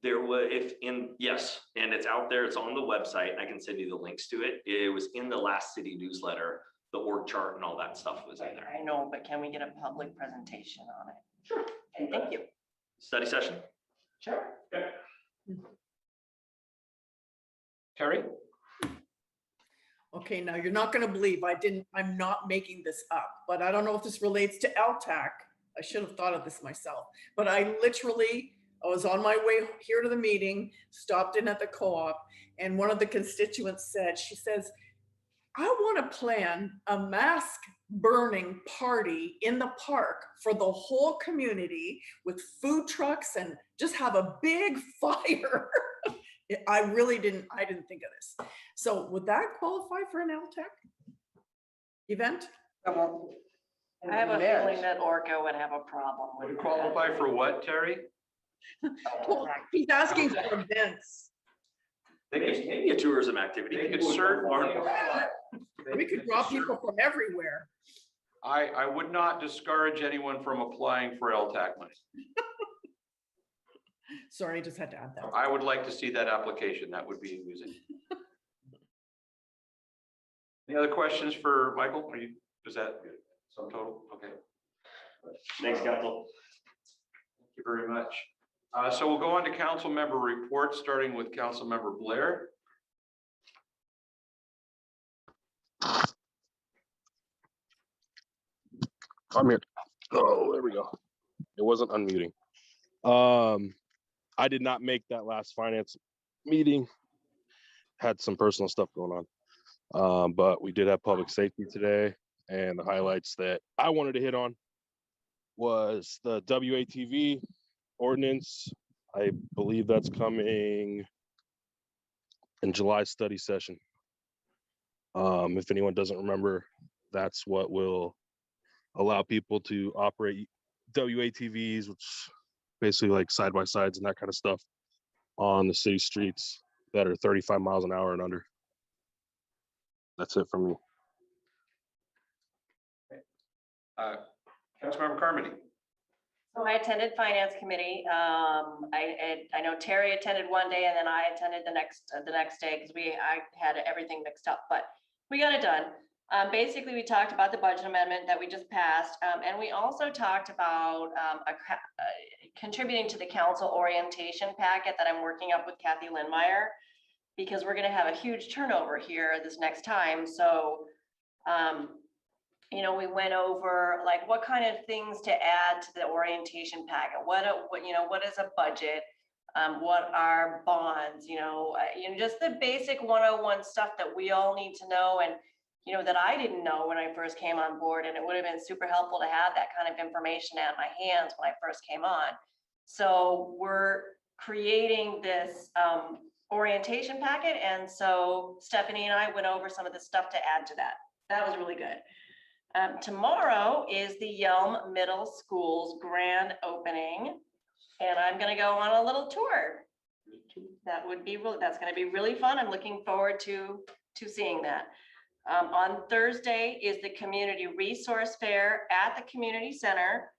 There was, yes, and it's out there, it's on the website. I can send you the links to it. It was in the last city newsletter, the org chart and all that stuff was in there. I know, but can we get a public presentation on it? Sure. Okay, thank you. Study session? Sure. Terry? Okay, now you're not gonna believe I'm not making this up, but I don't know if this relates to LTAC. I should have thought of this myself, but I was on my way here to the meeting, stopped in at the co-op, and one of the constituents she says, I want to plan a mask burning party in the park for the whole community with food trucks and just have a big fire. I didn't think of this. So would that qualify for an LTAC event? I have a feeling that Orca would have a problem Would with it qualify for what, Terry? Well, he's asking for events. Maybe a tourism activity. They could certainly. We could draw people from everywhere. I would not discourage anyone from applying for LTAC money. Sorry, I just had to add that. I would like to see that application. That would be amusing. Any other questions for Michael? Is that sum total? Okay. Thanks, Council. Thank you very much. So we'll go on to council member reports, starting with council member Blair. I'm here. Oh, there we go. It wasn't unmuting. I did not make that last finance meeting. Had some personal stuff going on. But we did have public safety today, and the highlights that I wanted to hit on was the WATV ordinance. I believe that's coming in July study session. If anyone doesn't remember, that's what will allow people to operate WATVs, which basically like side by sides and that kind of stuff on the city streets that are 35 miles an hour and under. That's it from me. Councilmember Carmody. So I attended finance committee. I know Terry attended one day and then I attended the next day because I had everything mixed up, but we got it done. Basically, we talked about the budget amendment that we just passed, and we also talked about contributing to the council orientation packet that I'm working up with Kathy Lindmeyer, because we're going to have a huge turnover here this next time. So, we went over like what kind of things to add to the orientation packet. What is a budget? What are bonds? Just the basic 101 stuff that we all need to know, and that I didn't know when I first came on board, and it would have been super helpful to have that kind of information at my hands when I first came on. So we're creating this orientation packet, and so Stephanie and I went over some of the stuff to add to that. That was really good. Tomorrow is the Yelm Middle School's grand opening, and I'm going to go on a little tour. That's going to be really fun. I'm looking forward to seeing that. On Thursday is the Community Resource Fair at the Community Center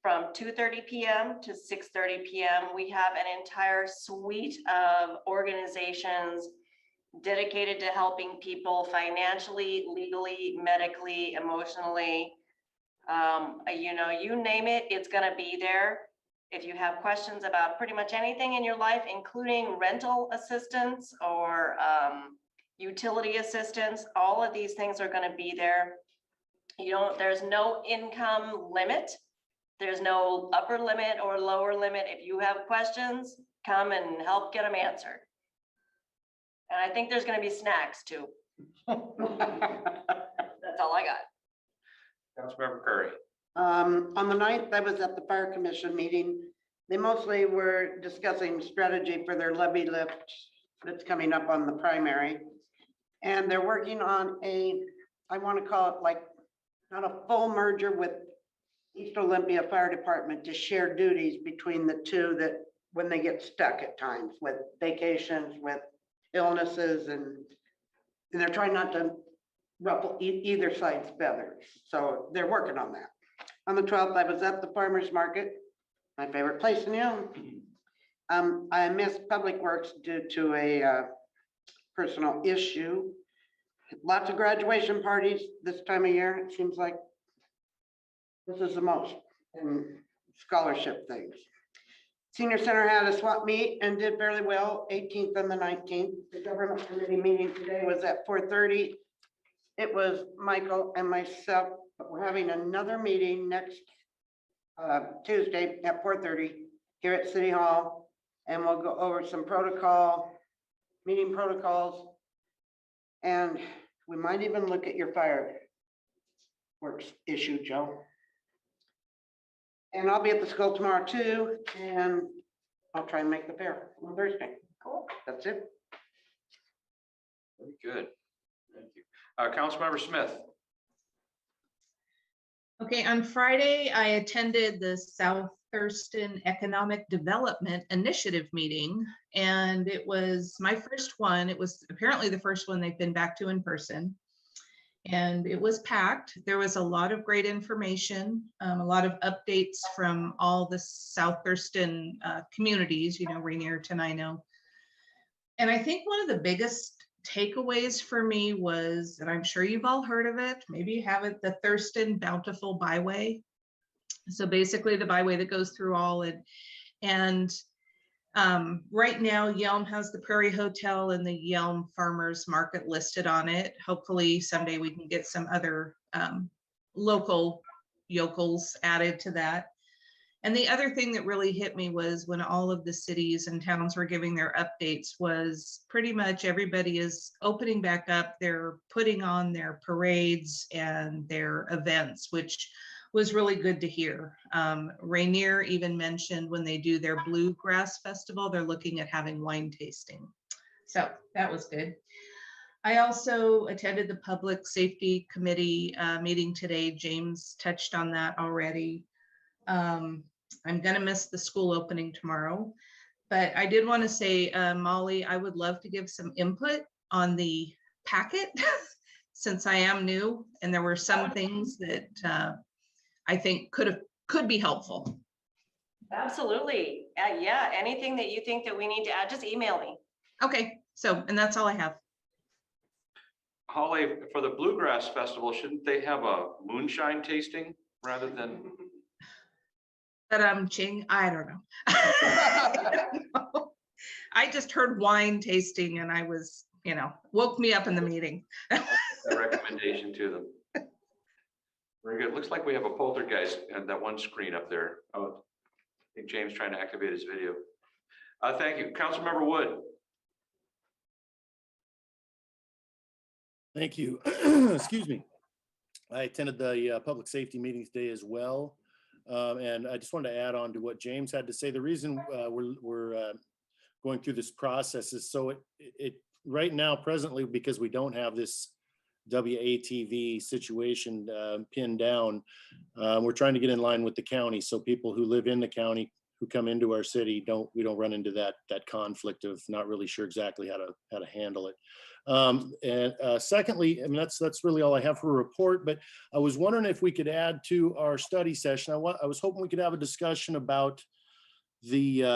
from 2:30 p.m. to 6:30 p.m. We have an entire suite of organizations dedicated to helping people financially, legally, medically, emotionally. You name it, it's going to be there. If you have questions about pretty much anything in your life, including rental assistance or utility assistance, all of these things are going to be there. There's no income limit. There's no upper limit or lower limit. If you have questions, come and help get them answered. And I think there's going to be snacks too. That's all I got. Councilmember Curry. On the 9th, I was at the Fire Commission meeting. They mostly were discussing strategy for their levy lift that's coming up on the primary. And they're working on I want to call it like, not a full merger with East Olympia Fire Department to share duties between the two, that when they get stuck at times with vacations, with illnesses and they're trying not to ruffle either side's feathers. So they're working on that. On the 12th, I was at the farmer's market, my favorite place in Yelm. I missed Public Works due to a personal issue. Lots of graduation parties this time of year. It seems like this is the most, and scholarship things. Senior Center had a swap meet and did fairly well, 18th and the 19th. The government committee meeting today was at 4:30. It was Michael and myself, but we're having another meeting next Tuesday at 4:30 here at City Hall. And we'll go over some meeting protocols. And we might even look at your fireworks issue, Joe. And I'll be at the school tomorrow too, and I'll try and make the fair on Thursday. Cool. That's it. Very good. Thank you. Councilmember Smith. Okay, on Friday, I attended the South Thurston Economic Development Initiative meeting, and it was my first one. It was apparently the first one they've been back to in person. And it was packed. There was a lot of great information, a lot of updates from all the South Thurston communities, Rainier, Tenino. And I think one of the biggest takeaways for me was, and I'm sure you've all heard of it, maybe you haven't, the Thurston Bountiful Byway. So basically the byway that goes through all and right now, Yelm has the Prairie Hotel and the Yelm Farmers Market listed on it. Hopefully someday we can get some other local yokels added to that. And the other thing that really hit me was when all of the cities and towns were giving their updates was pretty much everybody is opening back up. They're putting on their parades and their events, which was really good to hear. Rainier even mentioned when they do their Bluegrass Festival, they're looking at having wine tasting. So that was good. I also attended the Public Safety Committee meeting today. James touched on that already. I'm gonna miss the school opening tomorrow, but I did want to say, Molly, I would love to give some input on the packet since I am new and there were some things that I think could be helpful. Absolutely. Yeah, anything that you think that we need to add, just email me. Okay, and that's all I have. Holly, for the Bluegrass Festival, shouldn't they have a moonshine tasting rather than? But Ching, I don't know. I just heard wine tasting and I was, woke me up in the meeting. A recommendation to them. Very good. Looks like we have a poltergeist and that one screen up there. Oh, I think James trying to activate his video. Thank you. Councilmember Wood. Thank you. Excuse me. I attended the public safety meeting today as well. And I just wanted to add on to what James had to say. The reason we're going through this process is so it right now presently, because we don't have this WATV situation pinned down, we're trying to get in line with the county. So people who live in the county who come into our city we don't run into that conflict of not really sure exactly how to handle it. And secondly, I mean, that's really all I have for a report, but I was wondering if we could add to our study session. I was hoping we could have a discussion about the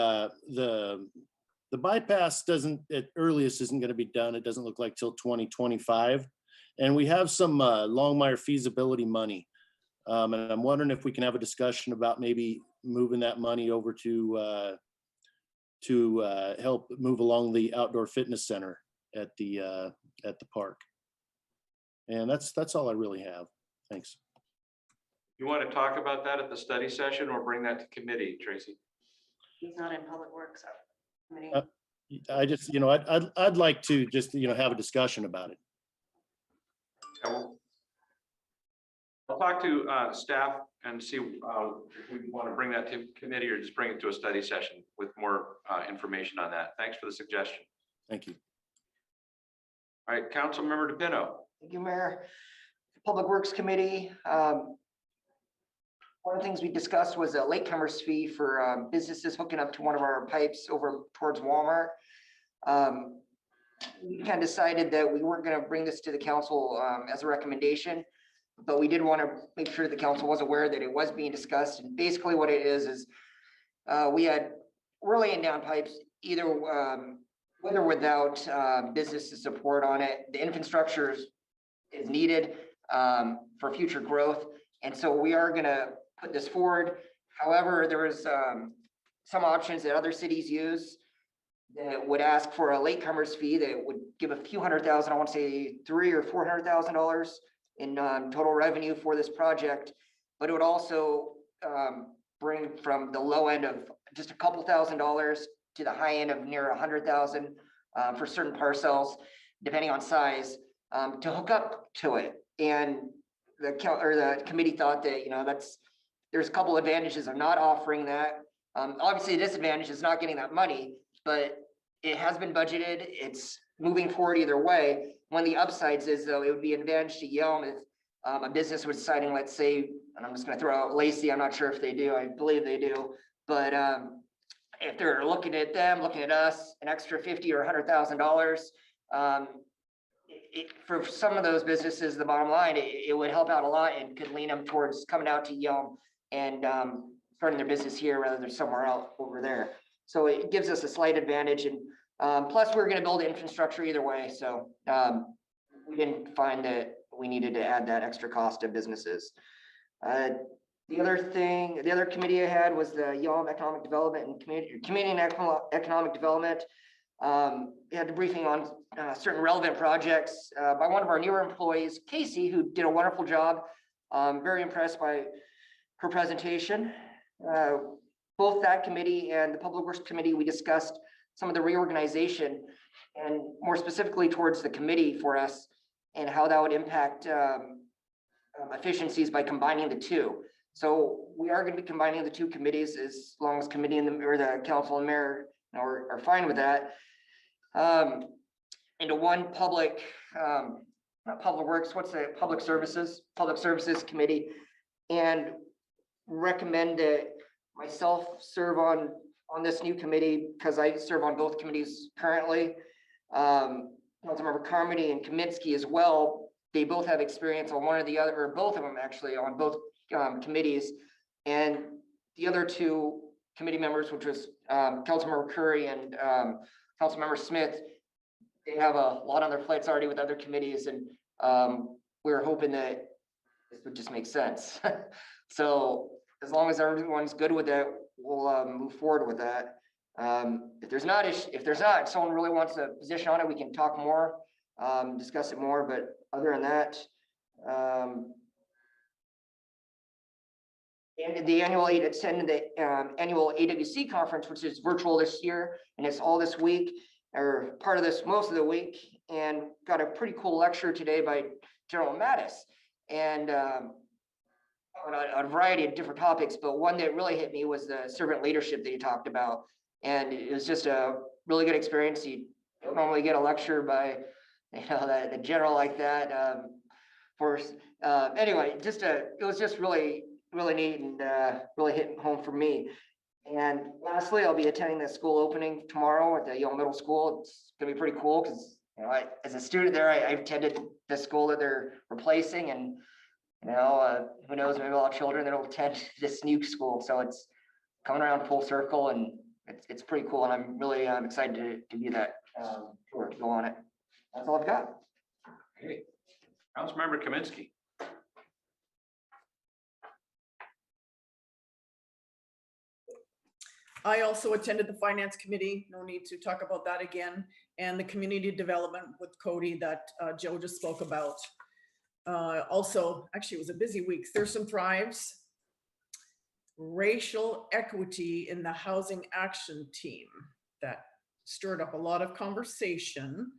bypass at earliest isn't going to be done. It doesn't look like till 2025. And we have some Longmire feasibility money. And I'm wondering if we can have a discussion about maybe moving that money over to help move along the outdoor fitness center at the park. And that's all I really have. Thanks. You want to talk about that at the study session or bring that to committee, Tracy? He's not in public works. I just, I'd like to just, have a discussion about it. I'll talk to staff and see if we want to bring that to committee or just bring it to a study session with more information on that. Thanks for the suggestion. Thank you. All right, Councilmember DePinto. Thank you, Mayor. Public Works Committee. One of the things we discussed was a latecomers fee for businesses hooking up to one of our pipes over towards Walmart. we kind of decided that we weren't going to bring this to the council as a recommendation, but we did want to make sure the council was aware that it was being discussed. And basically what it is we we're laying down pipes either with or without business support on it. The infrastructure is needed for future growth. And so we are going to put this forward. However, there was some options that other cities use that would ask for a latecomers fee that would give a few $100,000, I want to say $300,000 or $400,000 in total revenue for this project. But it would also bring from the low end of just a couple $1,000s to the high end of near 100,000 for certain parcels, depending on size, to hook up to it. And the committee thought that, there's a couple advantages of not offering that. Obviously, the disadvantage is not getting that money, but it has been budgeted. It's moving forward either way. One of the upsides is, though, it would be an advantage to Yelm if a business was deciding, let's say, and I'm just going to throw out Lacey. I'm not sure if they do. I believe they do. But if they're looking at us, an extra $50,000 or $100,000, for some of those businesses, the bottom line, it would help out a lot and could lean them towards coming out to Yelm and starting their business here rather than somewhere else over there. So it gives us a slight advantage. And plus, we're going to build infrastructure either way. So we didn't find that we needed to add that extra cost to businesses. The other committee I had was the Yelm Economic Development and Community and Economic Development. We had a briefing on certain relevant projects by one of our newer employees, Casey, who did a wonderful job. Very impressed by her presentation. Both that committee and the Public Works Committee, we discussed some of the reorganization and more specifically towards the committee for us and how that would impact efficiencies by combining the two. So we are going to be combining the two committees as long as committee and the council and mayor are fine with that. Into one public, not public works, what's the public services committee, and recommend that myself serve on this new committee because I serve on both committees currently. Councilmember Carmody and Kaminsky as well. They both have experience on one or the other, or both of them actually, on both committees. And the other two committee members, which was Councilmember Curry and Councilmember Smith, they have a lot on their plates already with other committees, and we were hoping that this would just make sense. So as long as everyone's good with that, we'll move forward with that. If there's not, someone really wants a position on it, we can talk more, discuss it more. But other than that, and the annual AWC conference, which is virtual this year, and it's all this week, or part of this most of the week, and got a pretty cool lecture today by General Mattis, and on a variety of different topics, but one that really hit me was the servant leadership that you talked about. And it was just a really good experience. You don't normally get a lecture by, the general like that. Anyway, it was just really, really neat and really hitting home for me. And lastly, I'll be attending the school opening tomorrow at the Yelm Middle School. It's gonna be pretty cool because, as a student there, I've attended the school that they're replacing, and who knows, maybe I'll have children that'll attend this new school. So it's coming around full circle, and it's pretty cool. And I'm really excited to do that, tour, to go on it. That's all I've got. Okay. Councilmember Kaminsky. I also attended the finance committee, no need to talk about that again, and the community development with Cody that Joe just spoke about. Also, actually, it was a busy week. Thurston Thrives, racial equity in the housing action team. That stirred up a lot of conversation.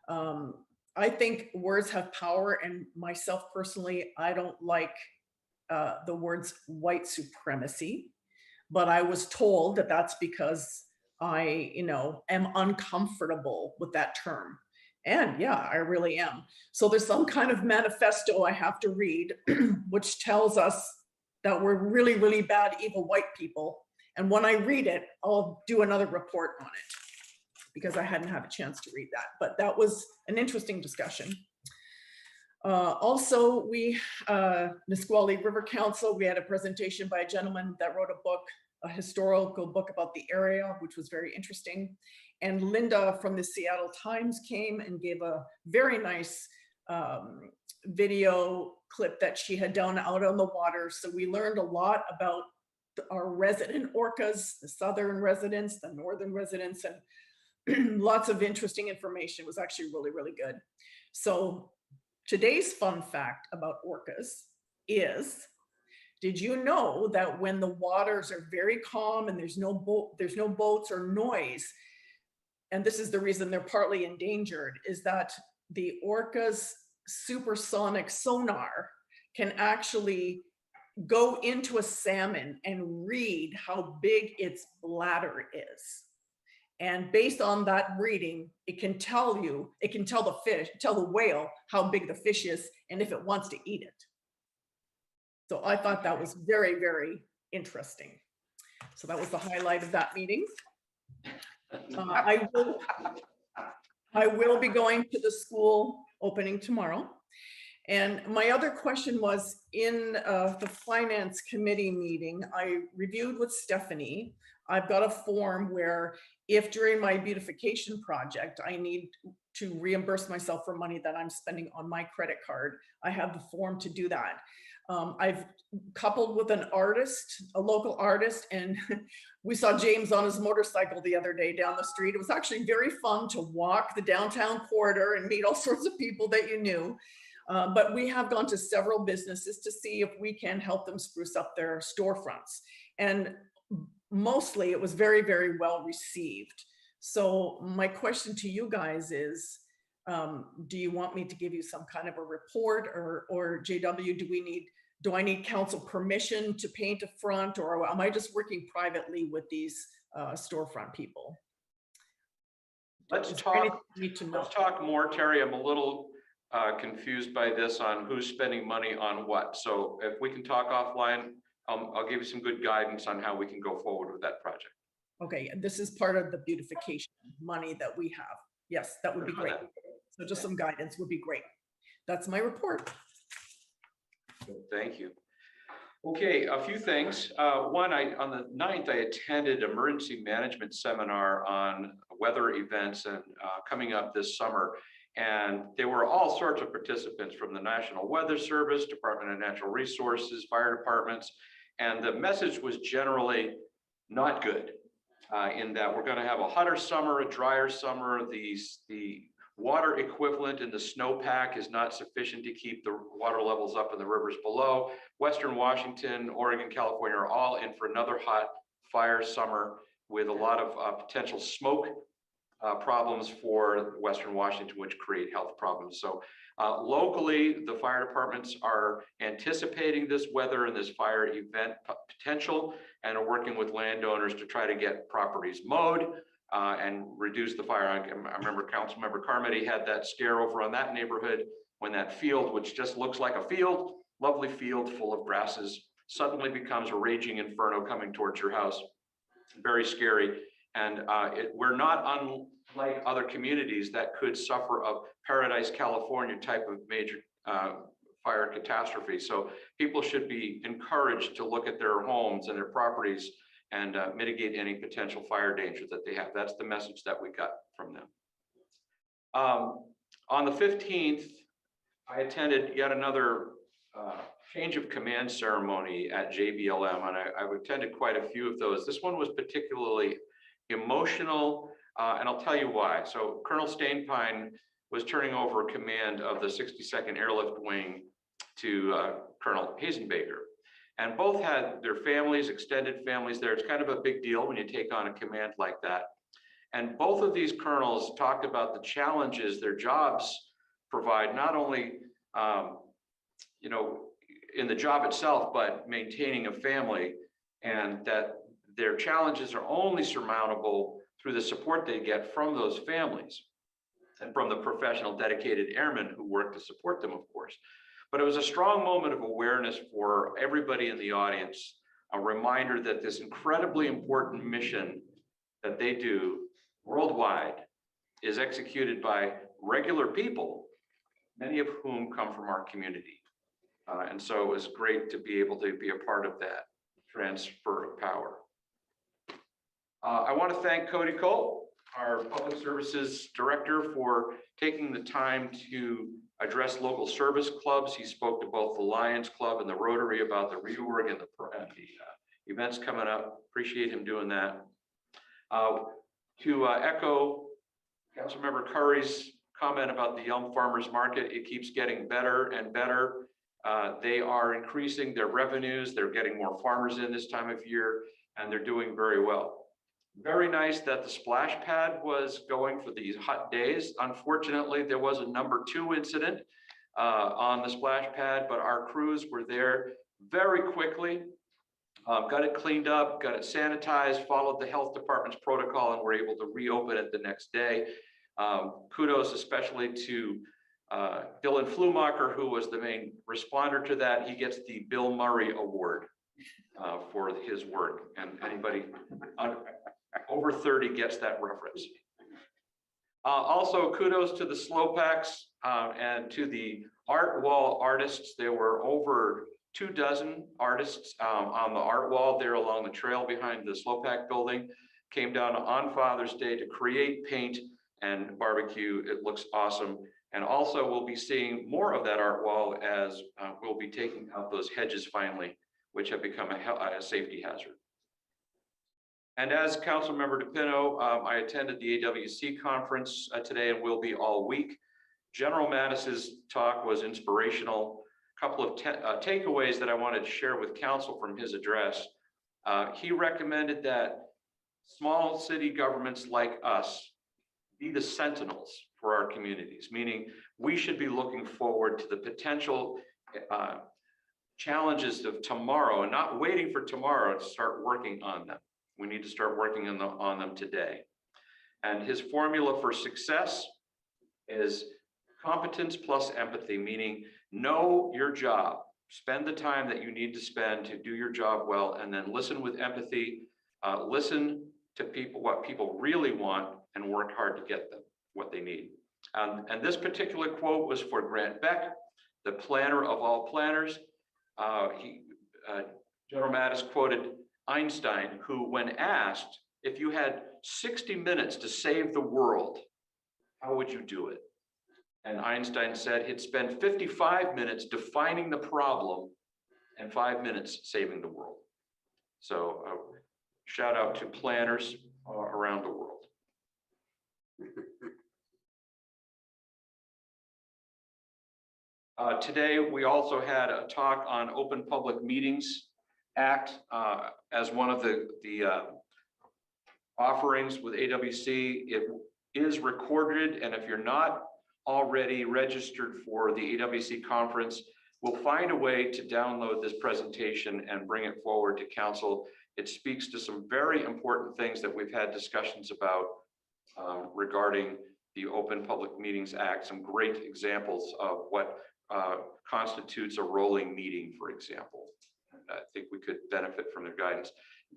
I think words have power, and myself personally, I don't like the words white supremacy, but I was told that that's because I, am uncomfortable with that term. And yeah, I really am. So there's some kind of manifesto I have to read, which tells us that we're really, really bad, evil white people. And when I read it, I'll do another report on it. because I hadn't had a chance to read that, but that was an interesting discussion. Also, Nisqually River Council, we had a presentation by a gentleman that wrote a book, a historical book about the area, which was very interesting. And Linda from the Seattle Times came and gave a very nice video clip that she had done out on the water. So we learned a lot about our resident orcas, the southern residents, the northern residents, and lots of interesting information. It was actually really, really good. So today's fun fact about orcas is, did you know that when the waters are very calm and there's no boats or noise, and this is the reason they're partly endangered, is that the orcas' supersonic sonar can actually go into a salmon and read how big its bladder is. And based on that reading, it can tell the whale how big the fish is and if it wants to eat it. So I thought that was very, very interesting. So that was the highlight of that meeting. I will be going to the school opening tomorrow. And my other question was, in the finance committee meeting, I reviewed with Stephanie. I've got a form where if during my beautification project, I need to reimburse myself for money that I'm spending on my credit card, I have the form to do that. I've coupled with an artist, a local artist, and we saw James on his motorcycle the other day down the street. It was actually very fun to walk the downtown corridor and meet all sorts of people that you knew. But we have gone to several businesses to see if we can help them spruce up their storefronts. And mostly it was very, very well received. So my question to you guys is, do you want me to give you some kind of a report, or JW, do I need council permission to paint a front, or am I just working privately with these storefront people? Let's talk more, Terry. I'm a little confused by this on who's spending money on what. So if we can talk offline, I'll give you some good guidance on how we can go forward with that project. Okay, and this is part of the beautification money that we have. Yes, that would be great. So just some guidance would be great. That's my report. Thank you. Okay, a few things. One, on the 9th, I attended emergency management seminar on weather events and coming up this summer. And there were all sorts of participants from the National Weather Service, Department of Natural Resources, fire departments. And the message was generally not good in that we're going to have a hotter summer, a drier summer. The water equivalent in the snowpack is not sufficient to keep the water levels up in the rivers below. Western Washington, Oregon, California are all in for another hot fire summer with a lot of potential smoke problems for Western Washington, which create health problems. So locally, the fire departments are anticipating this weather and this fire event potential and are working with landowners to try to get properties mowed and reduce the fire. I remember Councilmember Carmody had that scare over on that neighborhood when that field, which just looks like a field, lovely field full of grasses, suddenly becomes a raging inferno coming towards your house. Very scary. And we're not unlike other communities that could suffer a Paradise, California type of major fire catastrophe. So people should be encouraged to look at their homes and their properties and mitigate any potential fire danger that they have. That's the message that we got from them. On the 15th, I attended yet another change of command ceremony at JBLM, and I've attended quite a few of those. This one was particularly emotional, and I'll tell you why. So Colonel Stainpine was turning over command of the 62nd Airlift Wing to Colonel Hazenbaker. And both had their families, extended families there. It's kind of a big deal when you take on a command like that. And both of these colonels talked about the challenges their jobs provide, not only in the job itself, but maintaining a family, and that their challenges are only surmountable through the support they get from those families and from the professional, dedicated airmen who work to support them, of course. But it was a strong moment of awareness for everybody in the audience, a reminder that this incredibly important mission that they do worldwide is executed by regular people, many of whom come from our community. And so it was great to be able to be a part of that transfer of power. I want to thank Cody Cole, our Public Services Director, for taking the time to address local service clubs. He spoke to both the Lions Club and the Rotary about the reorg and the events coming up. Appreciate him doing that. To echo Councilmember Curry's comment about the Yelm Farmers Market, it keeps getting better and better. They are increasing their revenues. They're getting more farmers in this time of year, and they're doing very well. Very nice that the splash pad was going for these hot days. Unfortunately, there was a #2 incident on the splash pad, but our crews were there very quickly, got it cleaned up, got it sanitized, followed the health department's protocol, and were able to reopen it the next day. Kudos especially to Dylan Flumacher, who was the main responder to that. He gets the Bill Murray Award for his work, and anybody over 30 gets that reference. Also, kudos to the Slowpacks and to the art wall artists. There were over 24 artists on the art wall there along the trail behind the Slowpack building. Came down on Father's Day to create, paint, and barbecue. It looks awesome. And also we'll be seeing more of that art wall as we'll be taking out those hedges finally, which have become a safety hazard. And as Councilmember DePinto, I attended the AWC conference today and will be all week. General Mattis's talk was inspirational. A couple of takeaways that I wanted to share with council from his address. He recommended that small city governments like us be the sentinels for our communities, meaning we should be looking forward to the potential challenges of tomorrow and not waiting for tomorrow to start working on them. We need to start working on them today. And his formula for success is competence plus empathy, meaning know your job, spend the time that you need to spend to do your job well, and then listen with empathy, listen to people, what people really want, and work hard to get them what they need. And this particular quote was for Grant Beck, the planner of all planners. General Mattis quoted Einstein, who, when asked if you had 60 minutes to save the world, how would you do it? And Einstein said he'd spend 55 minutes defining the problem and 5 minutes saving the world. So shout out to planners around the world. Today, we also had a talk on Open Public Meetings Act as one of the offerings with AWC. It is recorded, and if you're not already registered for the AWC conference, we'll find a way to download this presentation and bring it forward to council. It speaks to some very important things that we've had discussions about regarding the Open Public Meetings Act, some great examples of what constitutes a rolling meeting, for example. I think we could benefit from their guidance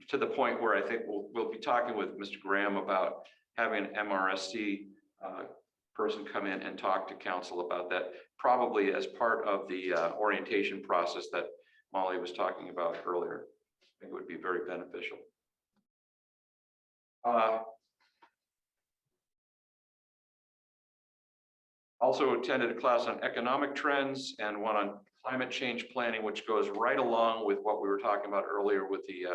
to the point where I think we'll be talking with Mr. Graham about having an MRSC person come in and talk to council about that, probably as part of the orientation process that Molly was talking about earlier. I think it would be very beneficial. Also attended a class on economic trends and one on climate change planning, which goes right along with what we were talking about earlier with the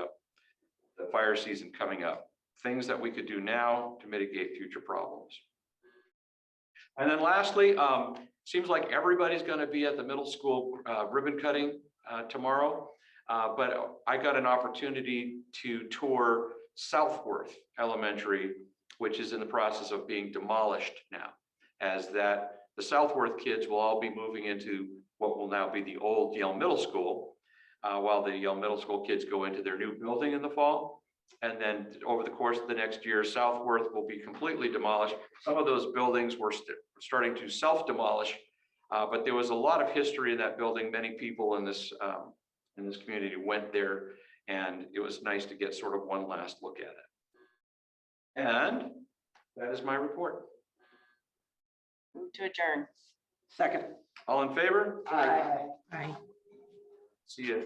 fire season coming up. Things that we could do now to mitigate future problems. And then lastly, seems like everybody's going to be at the middle school ribbon cutting tomorrow, but I got an opportunity to tour Southworth Elementary, which is in the process of being demolished now, as that the Southworth kids will all be moving into what will now be the old Yelm Middle School, while the Yelm Middle School kids go into their new building in the fall. And then over the course of the next year, Southworth will be completely demolished. Some of those buildings were starting to self-demolish, but there was a lot of history in that building. Many people in this community went there, and it was nice to get sort of one last look at it. And That is my report. Move to adjourn. Second. All in favor? Aye. Aye. See you